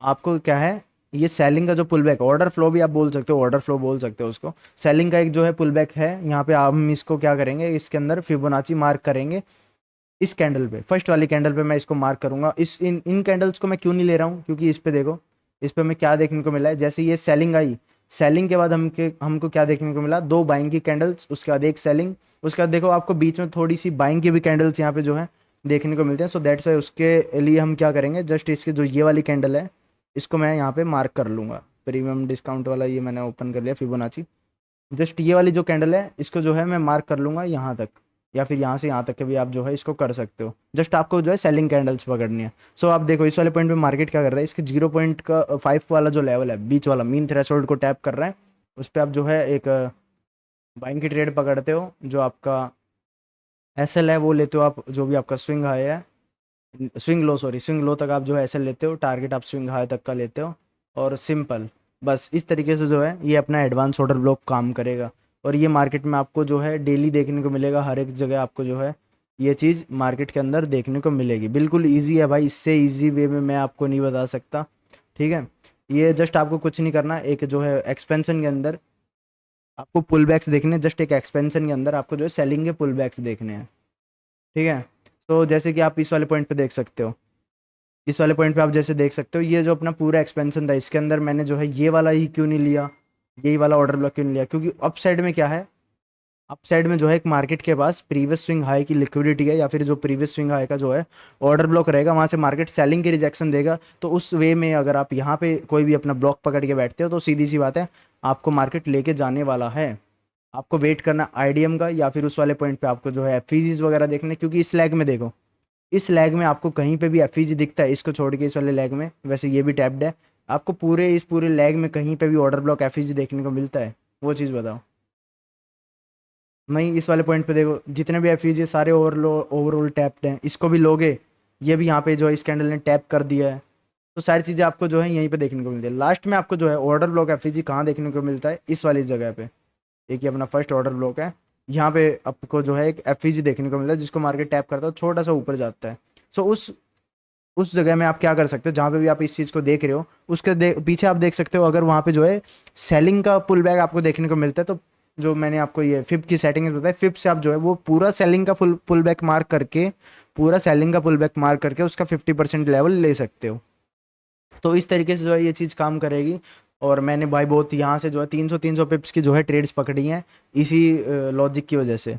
आपको क्या है, ये सेलिंग का जो पुल बैक, ऑर्डर फ्लो भी आप बोल सकते हो, ऑर्डर फ्लो बोल सकते हो उसको। सेलिंग का एक जो है पुल बैक है, यहाँ पे हम इसको क्या करेंगे, इसके अंदर फिबोनाची मार्क करेंगे। इस कैंडल पे, फर्स्ट वाली कैंडल पे मैं इसको मार्क करूंगा। इस इन कैंडल्स को मैं क्यों नहीं ले रहा हूँ, क्योंकि इस पे देखो, इस पे हमें क्या देखने को मिला है, जैसे ये सेलिंग आई, सेलिंग के बाद हमको क्या देखने को मिला, दो बाइंग की कैंडल्स, उसके बाद एक सेलिंग। उसके बाद देखो आपको बीच में थोड़ी सी बाइंग की भी कैंडल्स यहाँ पे जो है देखने को मिलते हैं। सो दैट्स वाई उसके लिए हम क्या करेंगे, जस्ट इसके जो ये वाली कैंडल है, इसको मैं यहाँ पे मार्क कर लूंगा। प्रीमियम डिस्काउंट वाला ये मैंने ओपन कर लिया फिबोनाची। जस्ट ये वाली जो कैंडल है इसको जो है मैं मार्क कर लूंगा यहाँ तक, या फिर यहाँ से यहाँ तक के भी आप जो है इसको कर सकते हो। जस्ट आपको जो है सेलिंग कैंडल्स पकड़नी है। सो आप देखो इस वाले पॉइंट पे मार्केट क्या कर रहा है, इसके 0.5 वाला जो लेवल है, बीच वाला मीन थ्रेशोल्ड को टैप कर रहा है। उस पर आप जो है एक बाइंग की ट्रेड पकड़ते हो। जो आपका एसएल है वो लेते हो आप, जो भी आपका स्विंग हाई है, swing low, sorry swing low तक आप जो है एसएल लेते हो। टारगेट आप स्विंग हाई तक का लेते हो। और सिंपल, बस इस तरीके से जो है ये अपना एडवांस ऑर्डर ब्लॉक काम करेगा। और ये मार्केट में आपको जो है डेली देखने को मिलेगा, हर एक जगह आपको जो है ये चीज़ मार्केट के अंदर देखने को मिलेगी। बिल्कुल ईजी है भाई, इससे ईजी वे में मैं आपको नहीं बता सकता। ठीक है, ये जस्ट आपको कुछ नहीं करना, एक जो है एक्सपेंशन के अंदर आपको पुल बैक्स देखने हैं। जस्ट एक एक्सपेंशन के अंदर आपको जो है सेलिंग के पुल बैक्स देखने हैं। ठीक है, तो जैसे कि आप इस वाले पॉइंट पे देख सकते हो, इस वाले पॉइंट पे आप जैसे देख सकते हो, ये जो अपना पूरा एक्सपेंशन था इसके अंदर मैंने जो है ये वाला ही क्यों नहीं लिया, यही वाला ऑर्डर ब्लॉक क्यों नहीं लिया, क्योंकि अप साइड में क्या है, अप साइड में जो है एक मार्केट के पास प्रीवियस स्विंग हाई की लिक्विडिटी है, या फिर जो प्रीवियस स्विंग हाई का जो है ऑर्डर ब्लॉक रहेगा, वहां से मार्केट सेलिंग के रिजेक्शन देगा। तो उस वे में अगर आप यहाँ पे कोई भी अपना ब्लॉक पकड़ के बैठते हो तो सीधी सी बात है, आपको मार्केट लेके जाने वाला है। आपको वेट करना आईडीएम का, या फिर उस वाले पॉइंट पे आपको जो है एफईजीज वगैरह देखने, क्योंकि इस लैग में देखो, इस लैग में आपको कहीं पे भी एफईजी दिखता है इसको छोड़ के, इस वाले लैग में, वैसे ये भी टैप्ड है, आपको पूरे इस पूरे लैग में कहीं पे भी ऑर्डर ब्लॉक एफईजी देखने को मिलता है? वो चीज़ बताओ। नहीं, इस वाले पॉइंट पे देखो, जितने भी एफईजी सारे ओवरऑल टैप्ड हैं, इसको भी लोगे, ये भी यहाँ पे जो है इस कैंडल ने टैप कर दिया है। तो सारी चीज़ें आपको जो है यहीं पे देखने को मिलती है। लास्ट में आपको जो है ऑर्डर ब्लॉक एफईजी कहाँ देखने को मिलता है? इस वाली जगह पे, एक ही अपना फर्स्ट ऑर्डर ब्लॉक है, यहाँ पे आपको जो है एक एफईजी देखने को मिलता है, जिसको मार्केट टैप करता है छोटा सा ऊपर जाता है। सो उस जगह में आप क्या कर सकते हो, जहाँ पे भी आप इस चीज़ को देख रहे हो उसके पीछे आप देख सकते हो, अगर वहाँ पे जो है सेलिंग का पुल बैक आपको देखने को मिलता है, तो जो मैंने आपको ये फिप की सेटिंग में बताया, फिप से आप जो है वो पूरा सेलिंग का फुल पुल बैक मार्क करके, पूरा सेलिंग का पुल बैक मार्क करके उसका 50% लेवल ले सकते हो। तो इस तरीके से जो है ये चीज़ काम करेगी। और मैंने भाई बहुत यहाँ से जो है 300 पिप्स की जो है ट्रेड्स पकड़ी हैं, इसी लॉजिक की वजह से।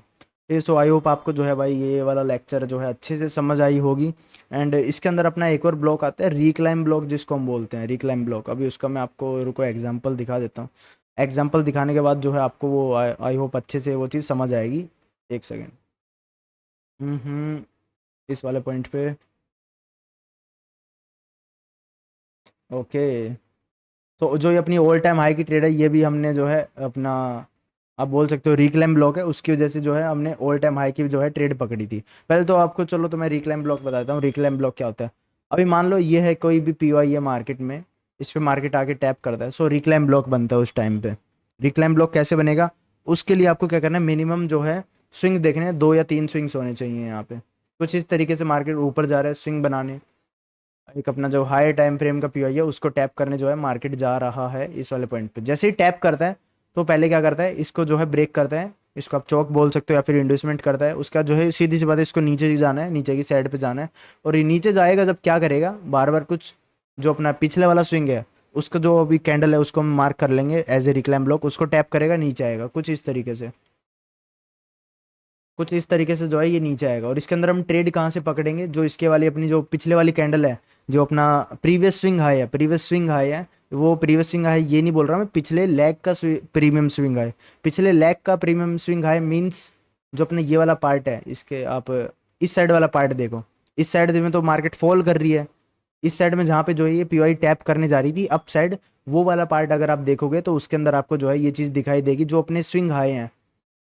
ये सो आई होप आपको जो है भाई ये वाला लेक्चर जो है अच्छे से समझ आई होगी। एंड इसके अंदर अपना एक और ब्लॉक आता है, रिक्लाइम ब्लॉक, जिसको हम बोलते हैं रिक्लाइम ब्लॉक। अभी उसका मैं आपको रुको एग्जांपल दिखा देता हूँ। एग्जांपल दिखाने के बाद जो है आपको वो आई होप अच्छे से वो चीज़ समझ आएगी। एक सेकेंड। इस वाले पॉइंट पे। ओके। तो जो ये अपनी ऑल टाइम हाई की ट्रेड है, ये भी हमने जो है अपना, आप बोल सकते हो रिक्लाइम ब्लॉक है, उसकी वजह से जो है हमने ऑल टाइम हाई की जो है ट्रेड पकड़ी थी। पहले तो आपको चलो तो मैं रिक्लाइम ब्लॉक बताता हूँ, रिक्लाइम ब्लॉक क्या होता है। अभी मान लो ये है कोई भी पीओआई है मार्केट में, इस पे मार्केट आके टैप करता है, सो रिक्लाइम ब्लॉक बनता है उस टाइम पे। रिक्लाइम ब्लॉक कैसे बनेगा? उसके लिए आपको क्या करना है, मिनिमम जो है स्विंग देखने हैं, 2 या 3 स्विंग्स होने चाहिए यहाँ पे। कुछ इस तरीके से मार्केट ऊपर जा रहा है स्विंग बनाने, एक अपना जो हाई टाइम फ्रेम का पीओआई है उसको टैप करने जो है मार्केट जा रहा है इस वाले पॉइंट पे। जैसे ही टैप करता है तो पहले क्या करता है, इसको जो है ब्रेक करता है, इसको आप चौक बोल सकते हो या फिर इंड्यूसमेंट करता है। उसका जो है सीधी सी बात है, इसको नीचे ही जाना है, नीचे की साइड पे जाना है। और ये नीचे जाएगा जब क्या करेगा, बार बार कुछ जो अपना पिछले वाला स्विंग है, उसका जो अभी कैंडल है उसको हम मार्क कर लेंगे एज ए रिक्लाइम ब्लॉक, उसको टैप करेगा नीचे आएगा कुछ इस तरीके से। कुछ इस तरीके से जो है ये नीचे आएगा। और इसके अंदर हम ट्रेड कहाँ से पकड़ेंगे, जो इसके वाली अपनी जो पिछले वाली कैंडल है, जो अपना प्रीवियस स्विंग हाई है, प्रीवियस स्विंग हाई है, वो प्रीवियस स्विंग हाई ये नहीं बोल रहा मैं, पिछले लेग का प्रीमियम स्विंग हाई, पिछले लेग का प्रीमियम स्विंग हाई मीन्स जो अपने ये वाला पार्ट है, इसके आप इस साइड वाला पार्ट देखो, इस साइड में तो मार्केट फॉल कर रही है, इस साइड में जहाँ पे जो है ये पीओआई टैप करने जा रही थी अप साइड, वो वाला पार्ट अगर आप देखोगे तो उसके अंदर आपको जो है ये चीज़ दिखाई देगी, जो अपने स्विंग हाई हैं।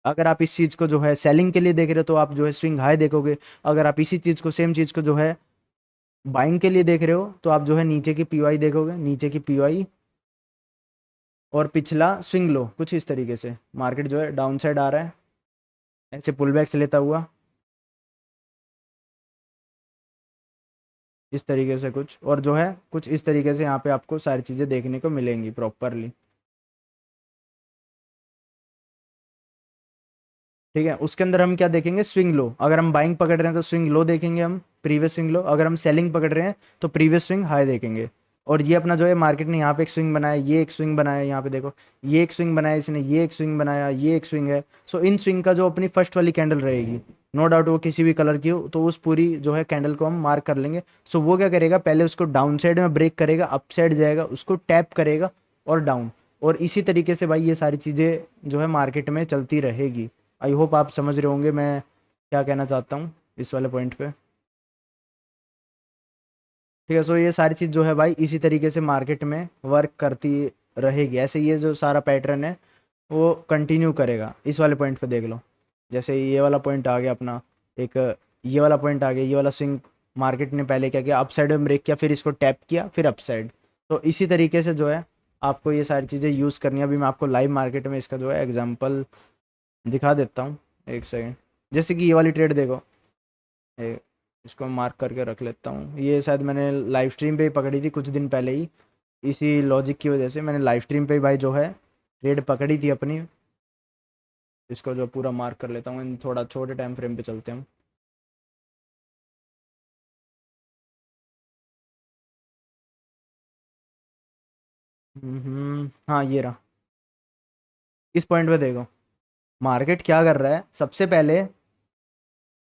अगर आप इस चीज को जो है सेलिंग के लिए देख रहे हो तो आप जो है स्विंग हाई देखोगे। अगर आप इसी चीज को, सेम चीज को जो है बाइंग के लिए देख रहे हो तो आप जो है नीचे की पीओआई देखोगे, नीचे की पीओआई और पिछला स्विंग लो, कुछ इस तरीके से मार्केट जो है डाउन साइड आ रहा है, ऐसे पुल बैक से लेता हुआ इस तरीके से कुछ, और जो है कुछ इस तरीके से यहाँ पे आपको सारी चीजें देखने को मिलेंगी प्रॉपरली। ठीक है, उसके अंदर हम क्या देखेंगे, स्विंग लो। अगर हम बाइंग पकड़ रहे हैं तो स्विंग लो देखेंगे हम, प्रीवियस स्विंग लो। अगर हम सेलिंग पकड़ रहे हैं तो प्रीवियस स्विंग हाई देखेंगे। और ये अपना जो है मार्केट ने यहाँ पे एक स्विंग बनाया, ये एक स्विंग बनाया, यहाँ पे देखो ये एक स्विंग बनाया इसने, ये एक स्विंग बनाया, ये एक स्विंग है। सो इन स्विंग का जो अपनी फर्स्ट वाली कैंडल रहेगी, नो डाउट वो किसी भी कलर की हो, तो उस पूरी जो है कैंडल को हम मार्क कर लेंगे। सो वो क्या करेगा, पहले उसको डाउन साइड में ब्रेक करेगा, अप साइड जाएगा, उसको टैप करेगा और डाउन। और इसी तरीके से भाई ये सारी चीज़ें जो है मार्केट में चलती रहेगी। आई होप आप समझ रहे होंगे मैं क्या कहना चाहता हूँ इस वाले पॉइंट पे। ठीक है, सो ये सारी चीज़ जो है भाई इसी तरीके से मार्केट में वर्क करती रहेगी, ऐसे ये जो सारा पैटर्न है वो कंटिन्यू करेगा। इस वाले पॉइंट पे देख लो, जैसे ये वाला पॉइंट आ गया अपना, एक ये वाला पॉइंट आ गया, ये वाला स्विंग मार्केट ने पहले क्या किया, अप साइड में ब्रेक किया, फिर इसको टैप किया, फिर अप साइड। तो इसी तरीके से जो है आपको ये सारी चीज़ें यूज़ करनी है। अभी मैं आपको लाइव मार्केट में इसका जो है एग्जाम्पल दिखा देता हूँ, एक सेकेंड। जैसे कि ये वाली ट्रेड देखो, इसको मार्क करके रख लेता हूँ, ये शायद मैंने लाइव स्ट्रीम पे ही पकड़ी थी कुछ दिन पहले ही, इसी लॉजिक की वजह से मैंने लाइव स्ट्रीम पे ही भाई जो है ट्रेड पकड़ी थी अपनी। इसको जो पूरा मार्क कर लेता हूँ, थोड़ा छोटे टाइम फ्रेम पे चलते हैं। हाँ ये रहा, इस पॉइंट पे देखो, मार्केट क्या कर रहा है, सबसे पहले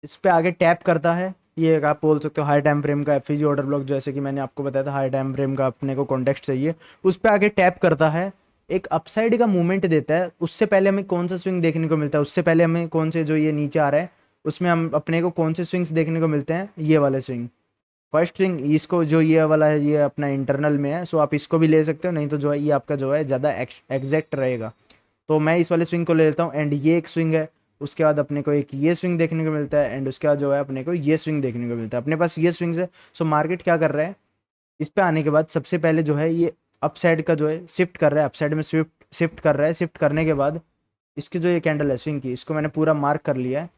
इस पे आगे टैप करता है। ये एक आप बोल सकते हो हाई टाइम फ्रेम का एफईजी ऑर्डर ब्लॉक, जैसे कि मैंने आपको बताया था हाई टाइम फ्रेम का अपने को कॉन्टेक्स्ट चाहिए। उस पे आगे टैप करता है, एक अपसाइड का मूवमेंट देता है। उससे पहले हमें कौन सा स्विंग देखने को मिलता है, उससे पहले हमें कौन से जो ये नीचे आ रहा है उसमें हम अपने को कौन से स्विंग्स देखने को मिलते हैं, ये वाले स्विंग। फर्स्ट स्विंग इसको जो ये वाला है ये अपना इंटरनल में है, सो आप इसको भी ले सकते हो, नहीं तो जो है ये आपका जो है ज़्यादा एग्जैक्ट रहेगा। तो मैं इस वाले स्विंग को ले लेता हूँ एंड ये एक स्विंग है। उसके बाद अपने को एक ये स्विंग देखने को मिलता है एंड उसके बाद जो है अपने को ये स्विंग देखने को मिलता है। अपने पास ये स्विंग्स है। सो मार्केट क्या कर रहा है, इस पे आने के बाद सबसे पहले जो है ये अपसाइड का जो है शिफ्ट कर रहा है, अपसाइड में शिफ्ट कर रहा है। शिफ्ट करने के बाद इसकी जो ये कैंडल है स्विंग की, इसको मैंने पूरा मार्क कर लिया है।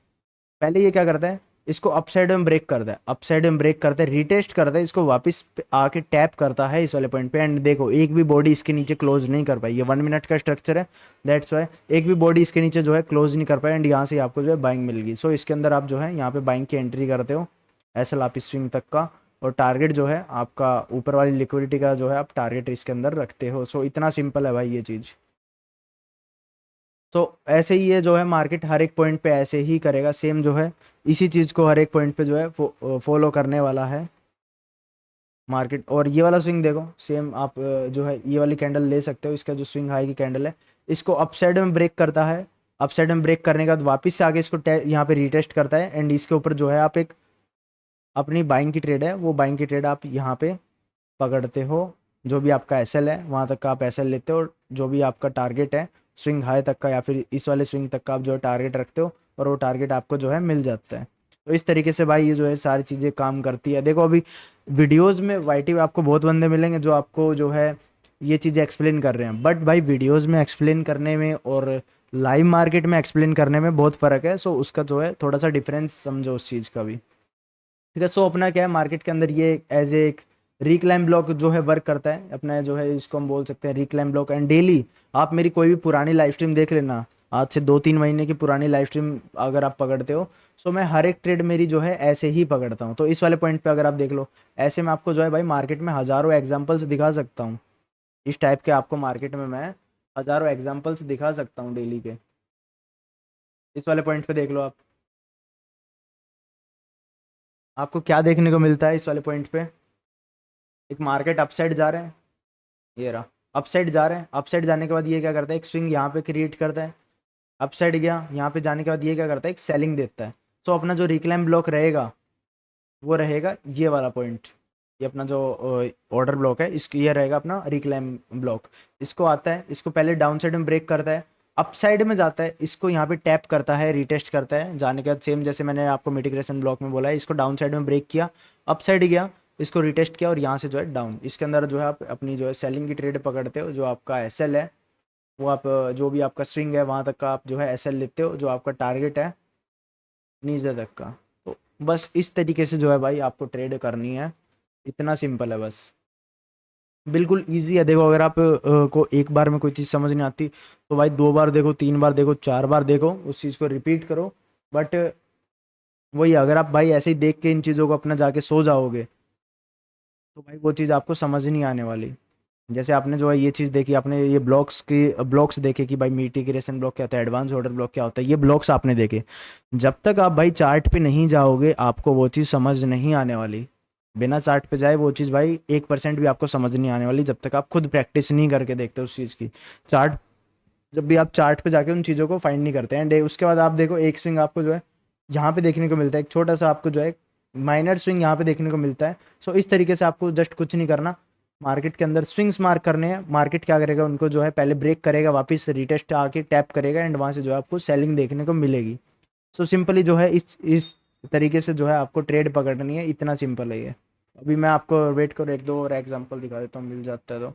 पहले ये क्या करता है, इसको अपसाइड में ब्रेक करता है, अपसाइड में ब्रेक करता है, रिटेस्ट करता है, इसको वापस आके टैप करता है इस वाले पॉइंट पे। एंड देखो एक भी बॉडी इसके नीचे क्लोज नहीं कर पाई, ये 1 मिनट का स्ट्रक्चर है, दैट्स वाई एक भी बॉडी इसके नीचे जो है क्लोज नहीं कर पाई। एंड यहाँ से आपको जो है बाइंग मिल गई। सो इसके अंदर आप जो है यहाँ पे बाइंग की एंट्री करते हो ऐसा आप इस स्विंग तक का। और टारगेट जो है आपका ऊपर वाली लिक्विडिटी का जो है आप टारगेट इसके अंदर रखते हो। सो इतना सिंपल है भाई ये चीज़। तो ऐसे ही ये जो है मार्केट हर एक पॉइंट पे ऐसे ही करेगा, सेम जो है इसी चीज़ को हर एक पॉइंट पे जो है फॉलो करने वाला है मार्केट। और ये वाला स्विंग देखो सेम आप जो है ये वाली कैंडल ले सकते हो, इसका जो स्विंग हाई की कैंडल है, इसको अपसाइड में ब्रेक करता है। अपसाइड में ब्रेक करने के बाद वापस से आगे इसको यहाँ पे रिटेस्ट करता है एंड इसके ऊपर जो है आप एक अपनी बाइंग की ट्रेड है, वो बाइंग की ट्रेड आप यहाँ पे पकड़ते हो। जो भी आपका एसएल है वहाँ तक का आप एसएल लेते हो, जो भी आपका टारगेट है स्विंग हाई तक का या फिर इस वाले स्विंग तक का आप जो है टारगेट रखते हो, और वो टारगेट आपको जो है मिल जाता है। तो इस तरीके से भाई ये जो है सारी चीज़ें काम करती है। देखो अभी वीडियोस में वाईटी में आपको बहुत बंदे मिलेंगे जो आपको जो है ये चीज़ें एक्सप्लेन कर रहे हैं, बट भाई वीडियोस में एक्सप्लेन करने में और लाइव मार्केट में एक्सप्लेन करने में बहुत फ़र्क है। सो उसका जो है थोड़ा सा डिफरेंस समझो उस चीज़ का भी। ठीक है। सो अपना क्या है मार्केट के अंदर ये एज एक रिक्लाइम ब्लॉक जो है वर्क करता है अपना, जो है इसको हम बोल सकते हैं रिक्लाइम ब्लॉक। एंड डेली आप मेरी कोई भी पुरानी लाइव स्ट्रीम देख लेना, आज से 2-3 महीने की पुरानी लाइव स्ट्रीम अगर आप पकड़ते हो, सो मैं हर एक ट्रेड मेरी जो है ऐसे ही पकड़ता हूँ। तो इस वाले पॉइंट पे अगर आप देख लो, ऐसे मैं आपको जो है भाई मार्केट में हज़ारों एग्जाम्पल्स दिखा सकता हूँ। इस टाइप के आपको मार्केट में मैं हज़ारों एग्जाम्पल्स दिखा सकता हूँ डेली के। इस वाले पॉइंट पे देख लो आप, आपको क्या देखने को मिलता है इस वाले पॉइंट पे। एक मार्केट अपसाइड जा रहे हैं, ये रहा अपसाइड जा रहे हैं। अपसाइड जाने के बाद ये क्या करता है, एक स्विंग यहाँ पे क्रिएट करता है। अपसाइड गया, यहाँ पे जाने के बाद ये क्या करता है, एक सेलिंग देता है। सो अपना जो रिक्लाइम ब्लॉक रहेगा वो रहेगा ये वाला पॉइंट। ये अपना जो ऑर्डर ब्लॉक है इसकी ये रहेगा अपना रिक्लाइम ब्लॉक। इसको आता है, इसको पहले डाउन साइड में ब्रेक करता है, अपसाइड में जाता है, इसको यहाँ पे टैप करता है, रिटेस्ट करता है। जाने के बाद सेम जैसे मैंने आपको मिटिगेशन ब्लॉक में बोला है, इसको डाउन साइड में ब्रेक किया, अपसाइड गया, इसको रिटेस्ट किया और यहाँ से जो है डाउन। इसके अंदर जो है आप अपनी जो है सेलिंग की ट्रेड पकड़ते हो। जो आपका एसएल है वो आप जो भी आपका स्विंग है वहाँ तक का आप जो है एसएल लेते हो, जो आपका टारगेट है नीचे तक का। तो बस इस तरीके से जो है भाई आपको ट्रेड करनी है, इतना सिंपल है बस। बिल्कुल ईजी है। देखो अगर आप को एक बार में कोई चीज़ समझ नहीं आती तो भाई 2 बार देखो, 3 बार देखो, 4 बार देखो, उस चीज़ को रिपीट करो। बट वही अगर आप भाई ऐसे ही देख के इन चीज़ों को अपना जाके सो जाओगे तो भाई वो चीज़ आपको समझ नहीं आने वाली। जैसे आपने जो है ये चीज़ देखी, आपने ये ब्लॉक्स देखे कि भाई मिटिगेशन ब्लॉक क्या होता है, एडवांस ऑर्डर ब्लॉक क्या होता है, ये ब्लॉक्स आपने देखे। जब तक आप भाई चार्ट पे नहीं जाओगे आपको वो चीज़ समझ नहीं आने वाली। बिना चार्ट पे जाए वो चीज़ भाई 1% भी आपको समझ नहीं आने वाली, जब तक आप खुद प्रैक्टिस नहीं करके देखते उस चीज़ की। चार्ट जब भी आप चार्ट पे जाके उन चीज़ों को फाइंड नहीं करते हैं, एंड उसके बाद आप देखो एक स्विंग आपको जो है यहाँ पे देखने को मिलता है, एक छोटा सा आपको जो है माइनर स्विंग यहाँ पे देखने को मिलता है। सो इस तरीके से आपको जस्ट कुछ नहीं करना, मार्केट के अंदर स्विंग्स मार्क करने हैं। मार्केट क्या करेगा, उनको जो है पहले ब्रेक करेगा, वापस रिटेस्ट आके टैप करेगा एंड वहाँ से जो है आपको सेलिंग देखने को मिलेगी। सो सिंपली जो है इस तरीके से जो है आपको ट्रेड पकड़नी है, इतना सिंपल है ये। अभी मैं आपको वेट करो, एक दो और एग्जांपल दिखा देता हूँ, मिल जाता है तो।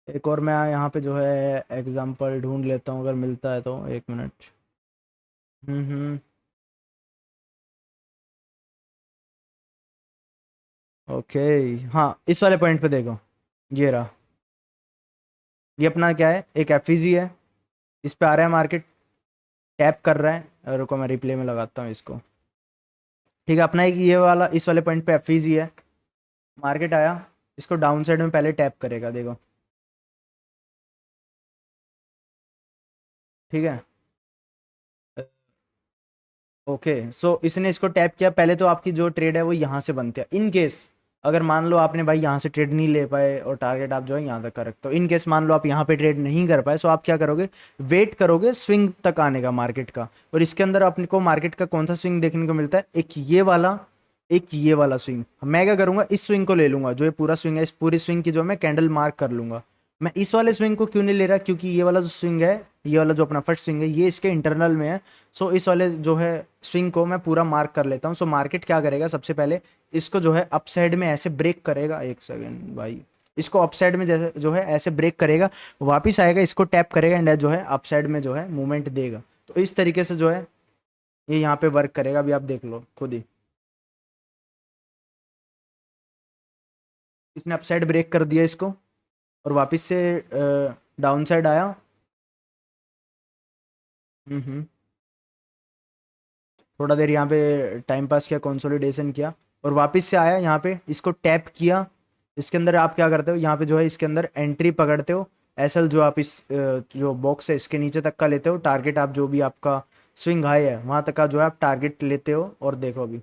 एक और मैं यहाँ पे जो है एग्जांपल ढूंढ लेता हूँ, अगर मिलता है तो 1 मिनट। हम्म। ओके। हाँ इस वाले पॉइंट पे देखो, ये रहा, ये अपना क्या है, एक एफईजी है। इस पे आ रहा है मार्केट, टैप कर रहा है, रुको मैं रिप्ले में लगाता हूँ इसको। ठीक है, अपना एक ये वाला इस वाले पॉइंट पे एफईजी है। मार्केट आया, इसको डाउन साइड में पहले टैप करेगा, देखो ठीक है। ओके, सो इसने इसको टैप किया, पहले तो आपकी जो ट्रेड है वो यहाँ से बनती है। इन केस अगर मान लो आपने भाई यहाँ से ट्रेड नहीं ले पाए और टारगेट आप जो है यहाँ तक कर रखते हो, इन केस मान लो आप यहाँ पे ट्रेड नहीं कर पाए, सो आप क्या करोगे, वेट करोगे स्विंग तक आने का मार्केट का। और इसके अंदर अपने को मार्केट का कौन सा स्विंग देखने को मिलता है, एक ये वाला, एक ये वाला स्विंग। मैं क्या करूंगा, इस स्विंग को ले लूंगा, जो ये पूरा स्विंग है, इस पूरी स्विंग की जो मैं कैंडल मार्क कर लूंगा। मैं इस वाले स्विंग को क्यों नहीं ले रहा, क्योंकि ये वाला जो स्विंग है, ये वाला जो अपना फर्स्ट स्विंग है, ये इसके इंटरनल में है। सो इस वाले जो है स्विंग को मैं पूरा मार्क कर लेता हूँ। सो मार्केट क्या करेगा, सबसे पहले इसको जो है अपसाइड में ऐसे ब्रेक करेगा, एक सेकेंड भाई, इसको अपसाइड में जैसे जो है ऐसे ब्रेक करेगा, वापिस आएगा, इसको टैप करेगा एंड जो है अपसाइड में जो है मूवमेंट देगा। तो इस तरीके से जो है ये यहाँ पे वर्क करेगा। अभी आप देख लो खुद ही, इसने अपसाइड ब्रेक कर दिया इसको और वापस से डाउन साइड आया। हम्म। थोड़ा देर यहाँ पे टाइम पास किया, कंसोलिडेशन किया और वापस से आया यहाँ पे, इसको टैप किया। इसके अंदर आप क्या करते हो, यहाँ पे जो है इसके अंदर एंट्री पकड़ते हो, एसएल जो आप इस जो बॉक्स है इसके नीचे तक का लेते हो, टारगेट आप जो भी आपका स्विंग हाई है वहां तक का जो है आप टारगेट लेते हो। और देखो अभी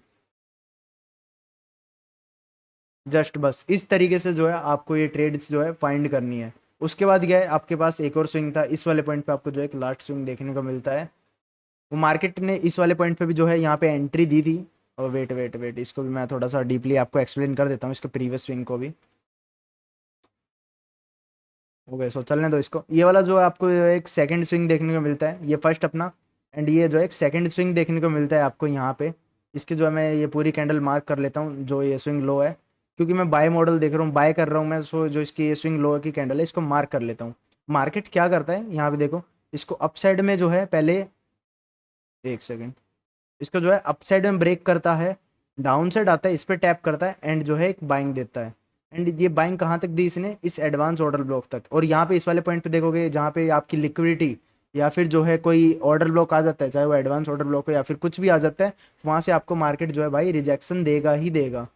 जस्ट बस इस तरीके से जो है आपको ये ट्रेड्स जो है फाइंड करनी है। उसके बाद क्या है, आपके पास एक और स्विंग था, इस वाले पॉइंट पे आपको जो है एक लास्ट स्विंग देखने को मिलता है। वो मार्केट ने इस वाले पॉइंट पे भी जो है यहाँ पे एंट्री दी थी। और वेट वेट वेट, इसको भी मैं थोड़ा सा डीपली आपको एक्सप्लेन कर देता हूँ, इसके प्रीवियस स्विंग को भी। ओके, सो चलने दो इसको। ये वाला जो आपको एक सेकंड स्विंग देखने को मिलता है, ये फर्स्ट अपना, एंड ये जो एक सेकंड स्विंग देखने को मिलता है आपको यहाँ पे। इसकी जो है मैं ये पूरी कैंडल मार्क कर लेता हूँ, जो ये स्विंग लो है, क्योंकि मैं बाय मॉडल देख रहा हूँ, बाय कर रहा हूँ मैं। सो जो इसकी ये स्विंग लो की कैंडल है, इसको मार्क कर लेता हूँ। मार्केट क्या करता है यहाँ पे देखो, इसको अपसाइड में जो है पहले, एक सेकेंड, इसको जो है अपसाइड में ब्रेक करता है, डाउन साइड आता है, इस पे टैप करता है एंड जो है एक बाइंग देता है। एंड ये बाइंग कहाँ तक दी इसने, इस एडवांस ऑर्डर ब्लॉक तक। और यहाँ पे इस वाले पॉइंट पे देखोगे, जहाँ पे आपकी लिक्विडिटी या फिर जो है कोई ऑर्डर ब्लॉक आ जाता है, चाहे वो एडवांस ऑर्डर ब्लॉक हो या फिर कुछ भी आ जाता है, वहां से आपको मार्केट जो है भाई रिजेक्शन देगा ही देगा।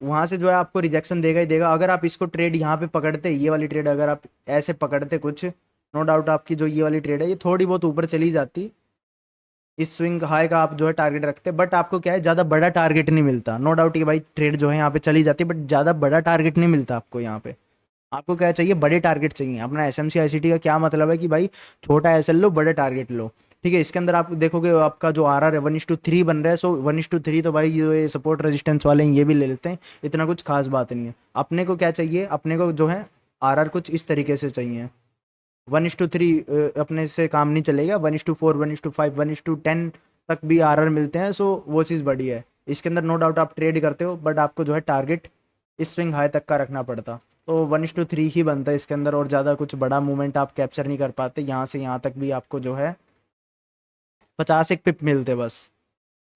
वहां से जो है आपको रिजेक्शन देगा ही देगा। अगर आप इसको ट्रेड यहाँ पे पकड़ते, ये वाली ट्रेड अगर आप ऐसे पकड़ते कुछ, नो डाउट आपकी जो ये वाली ट्रेड है ये थोड़ी बहुत ऊपर चली जाती, इस स्विंग हाई का आप जो है टारगेट रखते हैं। बट आपको क्या है, ज़्यादा बड़ा टारगेट नहीं मिलता। नो डाउट ये भाई ट्रेड जो है यहाँ पे चली जाती है, बट ज़्यादा बड़ा टारगेट नहीं मिलता आपको यहाँ पे। आपको क्या चाहिए, बड़े टारगेट चाहिए। अपना एस एम सी आई सी टी का क्या मतलब है कि भाई छोटा एस एल लो, बड़े टारगेट लो। ठीक है, इसके अंदर आप देखोगे आपका जो आर आर है 1:3 बन रहा है। सो 1:3 तो भाई ये सपोर्ट रेजिस्टेंस वाले हैं, ये भी ले लेते हैं, इतना कुछ खास बात नहीं है। अपने को क्या चाहिए, अपने को जो है आर आर कुछ इस तरीके से चाहिए। 1:3 अपने से काम नहीं चलेगा, 1:4, 1:5, 1:10 तक भी आर आर मिलते हैं। सो वो चीज़ बढ़िया है। इसके अंदर नो डाउट आप ट्रेड करते हो, बट आपको जो है टारगेट इस स्विंग हाई तक का रखना पड़ता। तो 1:3 ही बनता है इसके अंदर, और ज़्यादा कुछ बड़ा मूवमेंट आप कैप्चर नहीं कर पाते। यहाँ से यहाँ तक भी आपको जो है 50 एक पिप मिलते बस।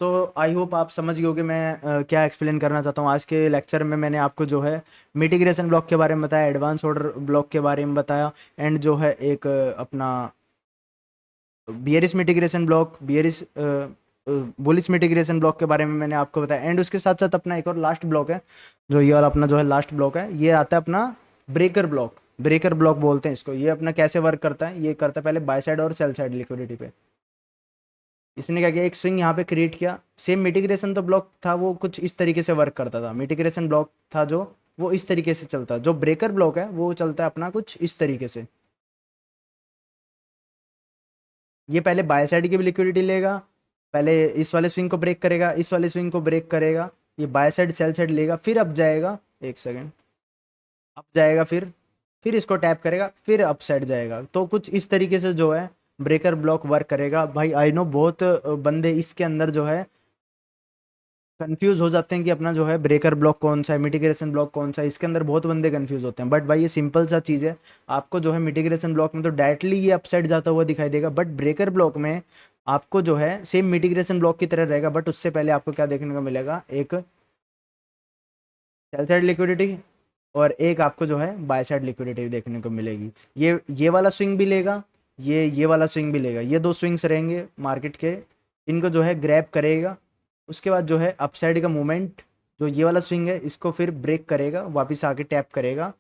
तो आई होप आप समझ गए हो कि मैं क्या एक्सप्लेन करना चाहता हूँ। आज के लेक्चर में मैंने आपको जो है मिटिगेशन ब्लॉक के बारे में बताया, एडवांस ऑर्डर ब्लॉक के बारे में बताया, एंड जो है एक अपना bearish mitigation block, bearish bullish mitigation block के बारे में मैंने आपको बताया। एंड उसके साथ साथ अपना एक और लास्ट ब्लॉक है, जो ये वाला अपना जो है लास्ट ब्लॉक है, ये आता है अपना ब्रेकर ब्लॉक। ब्रेकर ब्लॉक बोलते हैं इसको। ये अपना कैसे वर्क करता है, ये करता है पहले बाय साइड और सेल साइड लिक्विडिटी पे। इसने क्या किया, एक स्विंग यहाँ पे क्रिएट किया। सेम मिटिगेशन तो ब्लॉक था, वो कुछ इस तरीके से वर्क करता था। मिटिगेशन ब्लॉक था जो, वो इस तरीके से चलता। जो ब्रेकर ब्लॉक है वो चलता है अपना कुछ इस तरीके से। ये पहले बाय साइड की भी लिक्विडिटी लेगा, पहले इस वाले स्विंग को ब्रेक करेगा, इस वाले स्विंग को ब्रेक करेगा, ये बाय साइड सेल साइड लेगा, फिर अप जाएगा, एक सेकेंड, अप जाएगा, फिर इसको टैप करेगा, फिर अप साइड जाएगा। तो कुछ इस तरीके से जो है ब्रेकर ब्लॉक वर्क करेगा। भाई आई नो बहुत बंदे इसके अंदर जो है कंफ्यूज हो जाते हैं कि अपना जो है ब्रेकर ब्लॉक कौन सा है, मिटिगेशन ब्लॉक कौन सा है। इसके अंदर बहुत बंदे कंफ्यूज होते हैं, बट भाई ये सिंपल सा चीज़ है। आपको जो है मिटिगेशन ब्लॉक में तो डायरेक्टली ये अपसाइड जाता हुआ दिखाई देगा, बट ब्रेकर ब्लॉक में आपको जो है सेम मिटिगेशन ब्लॉक की तरह रहेगा, बट उससे पहले आपको क्या देखने को मिलेगा, एक सेल साइड लिक्विडिटी और एक आपको जो है बाय साइड लिक्विडिटी देखने को मिलेगी। ये वाला स्विंग भी लेगा, ये वाला स्विंग भी लेगा। ये दो स्विंग्स रहेंगे मार्केट के, इनको जो है ग्रैब करेगा। उसके बाद जो है अपसाइड का मूवमेंट, जो ये वाला स्विंग है इसको फिर ब्रेक करेगा, वापस आके टैप करेगा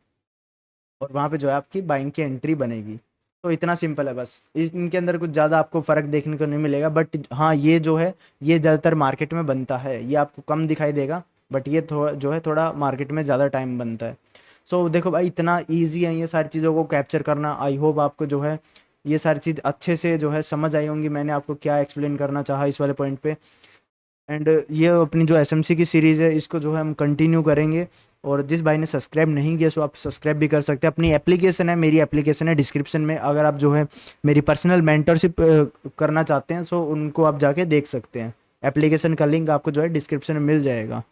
और वहाँ पे जो है आपकी बाइंग की एंट्री बनेगी। तो इतना सिंपल है बस, इनके अंदर कुछ ज़्यादा आपको फ़र्क देखने को नहीं मिलेगा। बट हाँ, ये जो है ये ज़्यादातर मार्केट में बनता है, ये आपको कम दिखाई देगा, बट ये जो है थोड़ा मार्केट में ज़्यादा टाइम बनता है। सो देखो भाई, इतना ईजी है ये सारी चीज़ों को कैप्चर करना। आई होप आपको जो है ये सारी चीज़ अच्छे से जो है समझ आई होंगी, मैंने आपको क्या एक्सप्लेन करना चाहा इस वाले पॉइंट पे। एंड ये अपनी जो एसएमसी की सीरीज़ है इसको जो है हम कंटिन्यू करेंगे। और जिस भाई ने सब्सक्राइब नहीं किया सो आप सब्सक्राइब भी कर सकते हैं। अपनी एप्लीकेशन है, मेरी एप्लीकेशन है डिस्क्रिप्शन में, अगर आप जो है मेरी पर्सनल मेंटरशिप करना चाहते हैं सो उनको आप जाके देख सकते हैं। एप्लीकेशन का लिंक आपको जो है डिस्क्रिप्शन में मिल जाएगा,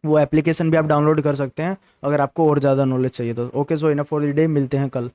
वो एप्लीकेशन भी आप डाउनलोड कर सकते हैं अगर आपको और ज़्यादा नॉलेज चाहिए तो। Okay, so enough for the day, मिलते हैं कल।